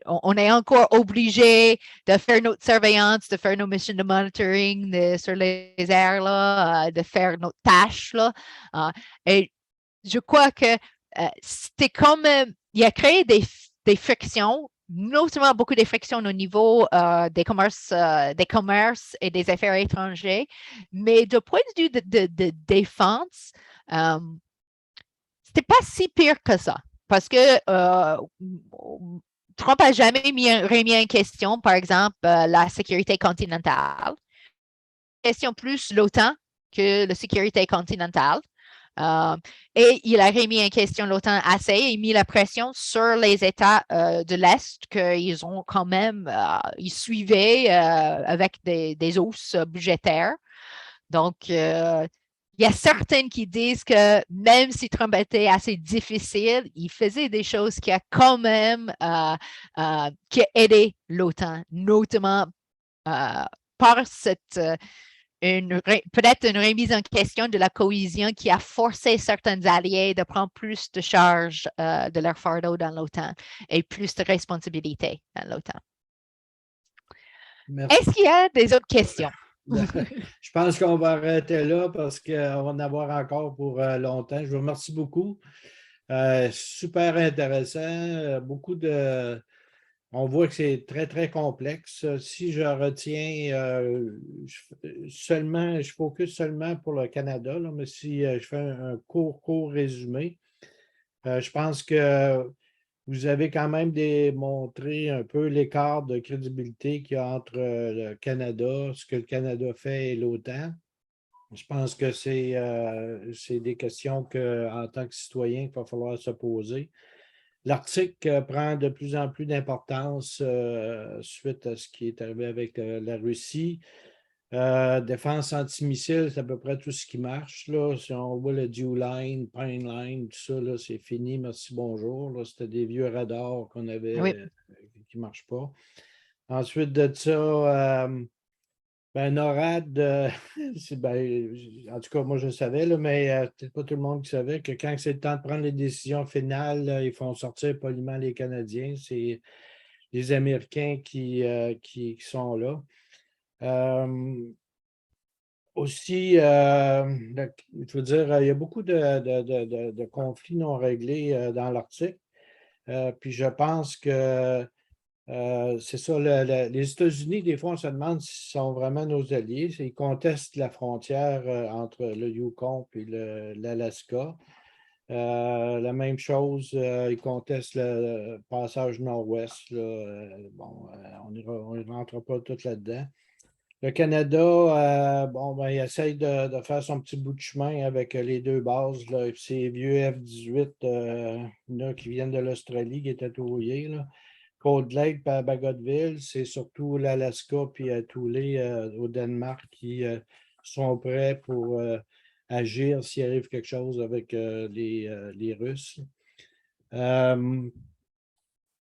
on est encore obligé de faire notre surveillance, de faire nos missions de monitoring sur les airs, là, de faire notre tâches. Là, et je crois que c'était comme, il a créé des frictions, notamment beaucoup de frictions au niveau des commerces et des affaires étrangères, mais de point de vue de défense, c'était pas si pire que ça, parce que Trump n'a jamais remis en question, par exemple, la sécurité continentale. Question plus l'OTAN que la sécurité continentale. Et il a remis en question l'OTAN assez et mis la pression sur les États de l'Est qu'ils ont quand même, ils suivaient avec des hausses budgétaires. Donc, il y a certains qui disent que même si Trump était assez difficile, il faisait des choses qui a quand même qui a aidé l'OTAN, notamment par cette peut-être une remise en question de la cohésion qui a forcé certains alliés de prendre plus de charges de leur fardeau dans l'OTAN et plus de responsabilités dans l'OTAN. Est-ce qu'il y a des autres questions? Je pense qu'on va arrêter là parce qu'on va en avoir encore pour longtemps. Je vous remercie beaucoup. Super intéressant. On voit que c'est très, très complexe. Si je retiens je focus seulement pour le Canada, là, mais si je fais un court résumé, je pense que vous avez quand même démontré un peu l'écart de crédibilité qu'il y a entre le Canada, ce que le Canada fait et l'OTAN. Je pense que c'est des questions qu'en tant que citoyen, il va falloir se poser. L'Arctique prend de plus en plus d'importance suite à ce qui est arrivé avec la Russie. Défense antimissile, c'est à peu près tout ce qui marche. Là. Si on voit le Dew Line, Pine Line, tout ça, là, c'est fini, merci, bonjour. C'était des vieux radars qu'on avait qui ne marchent pas. Ensuite de ça, NORAD, en tout cas, moi je le savais, là, mais peut-être pas tout le monde qui savait que quand c'est le temps de prendre les décisions finales, là, ils font sortir poliment les Canadiens. C'est les Américains qui sont là. Aussi, je veux dire, il y a beaucoup de conflits non réglés dans l'Arctique. Puis je pense que c'est ça, les États-Unis, des fois, on se demande s'ils sont vraiment nos alliés. Ils contestent la frontière entre le Yukon et l'Alaska. La même chose, ils contestent le passage nord-ouest. On ne rentre pas tout là-dedans. Le Canada, il essaye de faire son petit bout de chemin avec les deux bases. Là, ces vieux F-18 là, qui viennent de l'Australie, qui étaient rouillés. Là. Cold Lake et à Bagotville, c'est surtout l'Alaska puis à Thule au Danemark qui sont prêts pour agir s'il arrive quelque chose avec les Russes.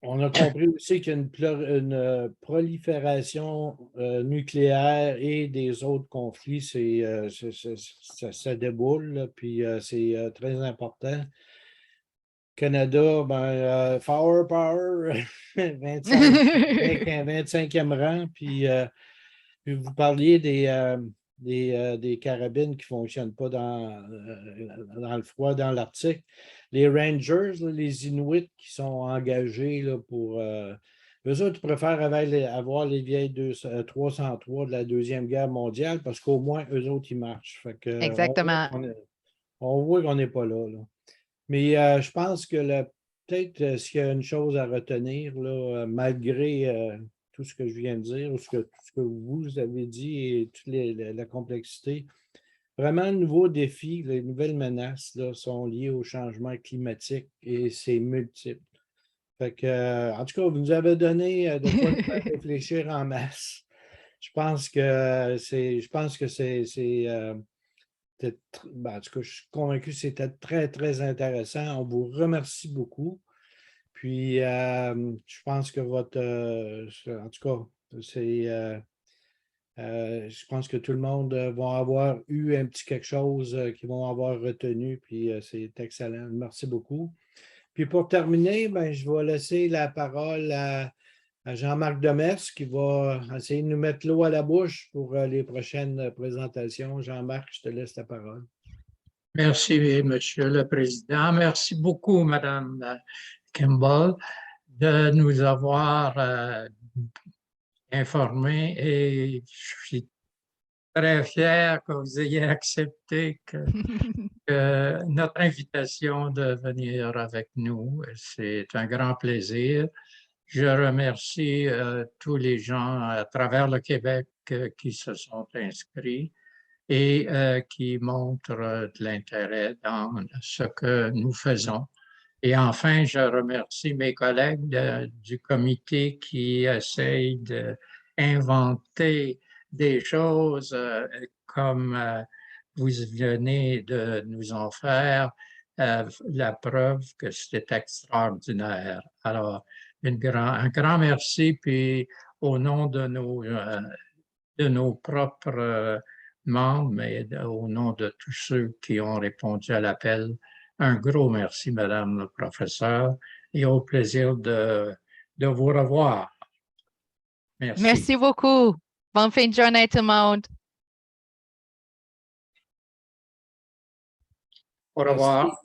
On a compris aussi qu'il y a une prolifération nucléaire et des autres conflits, ça déboule, là, puis c'est très important. Canada, Power, 25e rang, puis vous parliez des carabines qui ne fonctionnent pas dans le froid, dans l'Arctique. Les Rangers, là, les Inuits qui sont engagés là, pour... eux autres, ils préfèrent avoir les vieilles 303 de la Deuxième Guerre mondiale parce qu'au moins, eux autres, ils marchent. Fait que, Exactement. on voit qu'on n'est pas là. Mais je pense que peut-être s'il y a une chose à retenir, là, malgré tout ce que je viens de dire, ou tout ce que vous avez dit et toute la complexité, vraiment, le nouveau défi, les nouvelles menaces là, sont liées au changement climatique et c'est multiple. Fait que, en tout cas, vous nous avez donné de quoi nous faire réfléchir en masse. Je pense que c'est en tout cas, je suis convaincu que c'était très, très intéressant. On vous remercie beaucoup. Puis, je pense que en tout cas, je pense que tout le monde va avoir eu un petit quelque chose qu'ils vont avoir retenu. Puis, c'est excellent. Merci beaucoup. Puis pour terminer, ben, je vais laisser la parole à Jean-Marc Demers qui va essayer de nous mettre l'eau à la bouche pour les prochaines présentations. Jean-Marc, je te laisse la parole. Merci, Monsieur le Président. Merci beaucoup, Madame Kimball, de nous avoir informés et je suis très fier que vous ayez accepté notre invitation de venir avec nous. C'est un grand plaisir. Je remercie tous les gens à travers le Québec qui se sont inscrits et qui montrent de l'intérêt dans ce que nous faisons. Et enfin, je remercie mes collègues du comité qui essayent d'inventer des choses comme vous venez de nous en faire la preuve que c'est extraordinaire. Alors, un grand merci, puis au nom de nos propres membres, mais au nom de tous ceux qui ont répondu à l'appel, un gros merci, Madame le professeur, et au plaisir de vous revoir. Merci. Merci beaucoup. Bonne fin de journée tout le monde. Au revoir.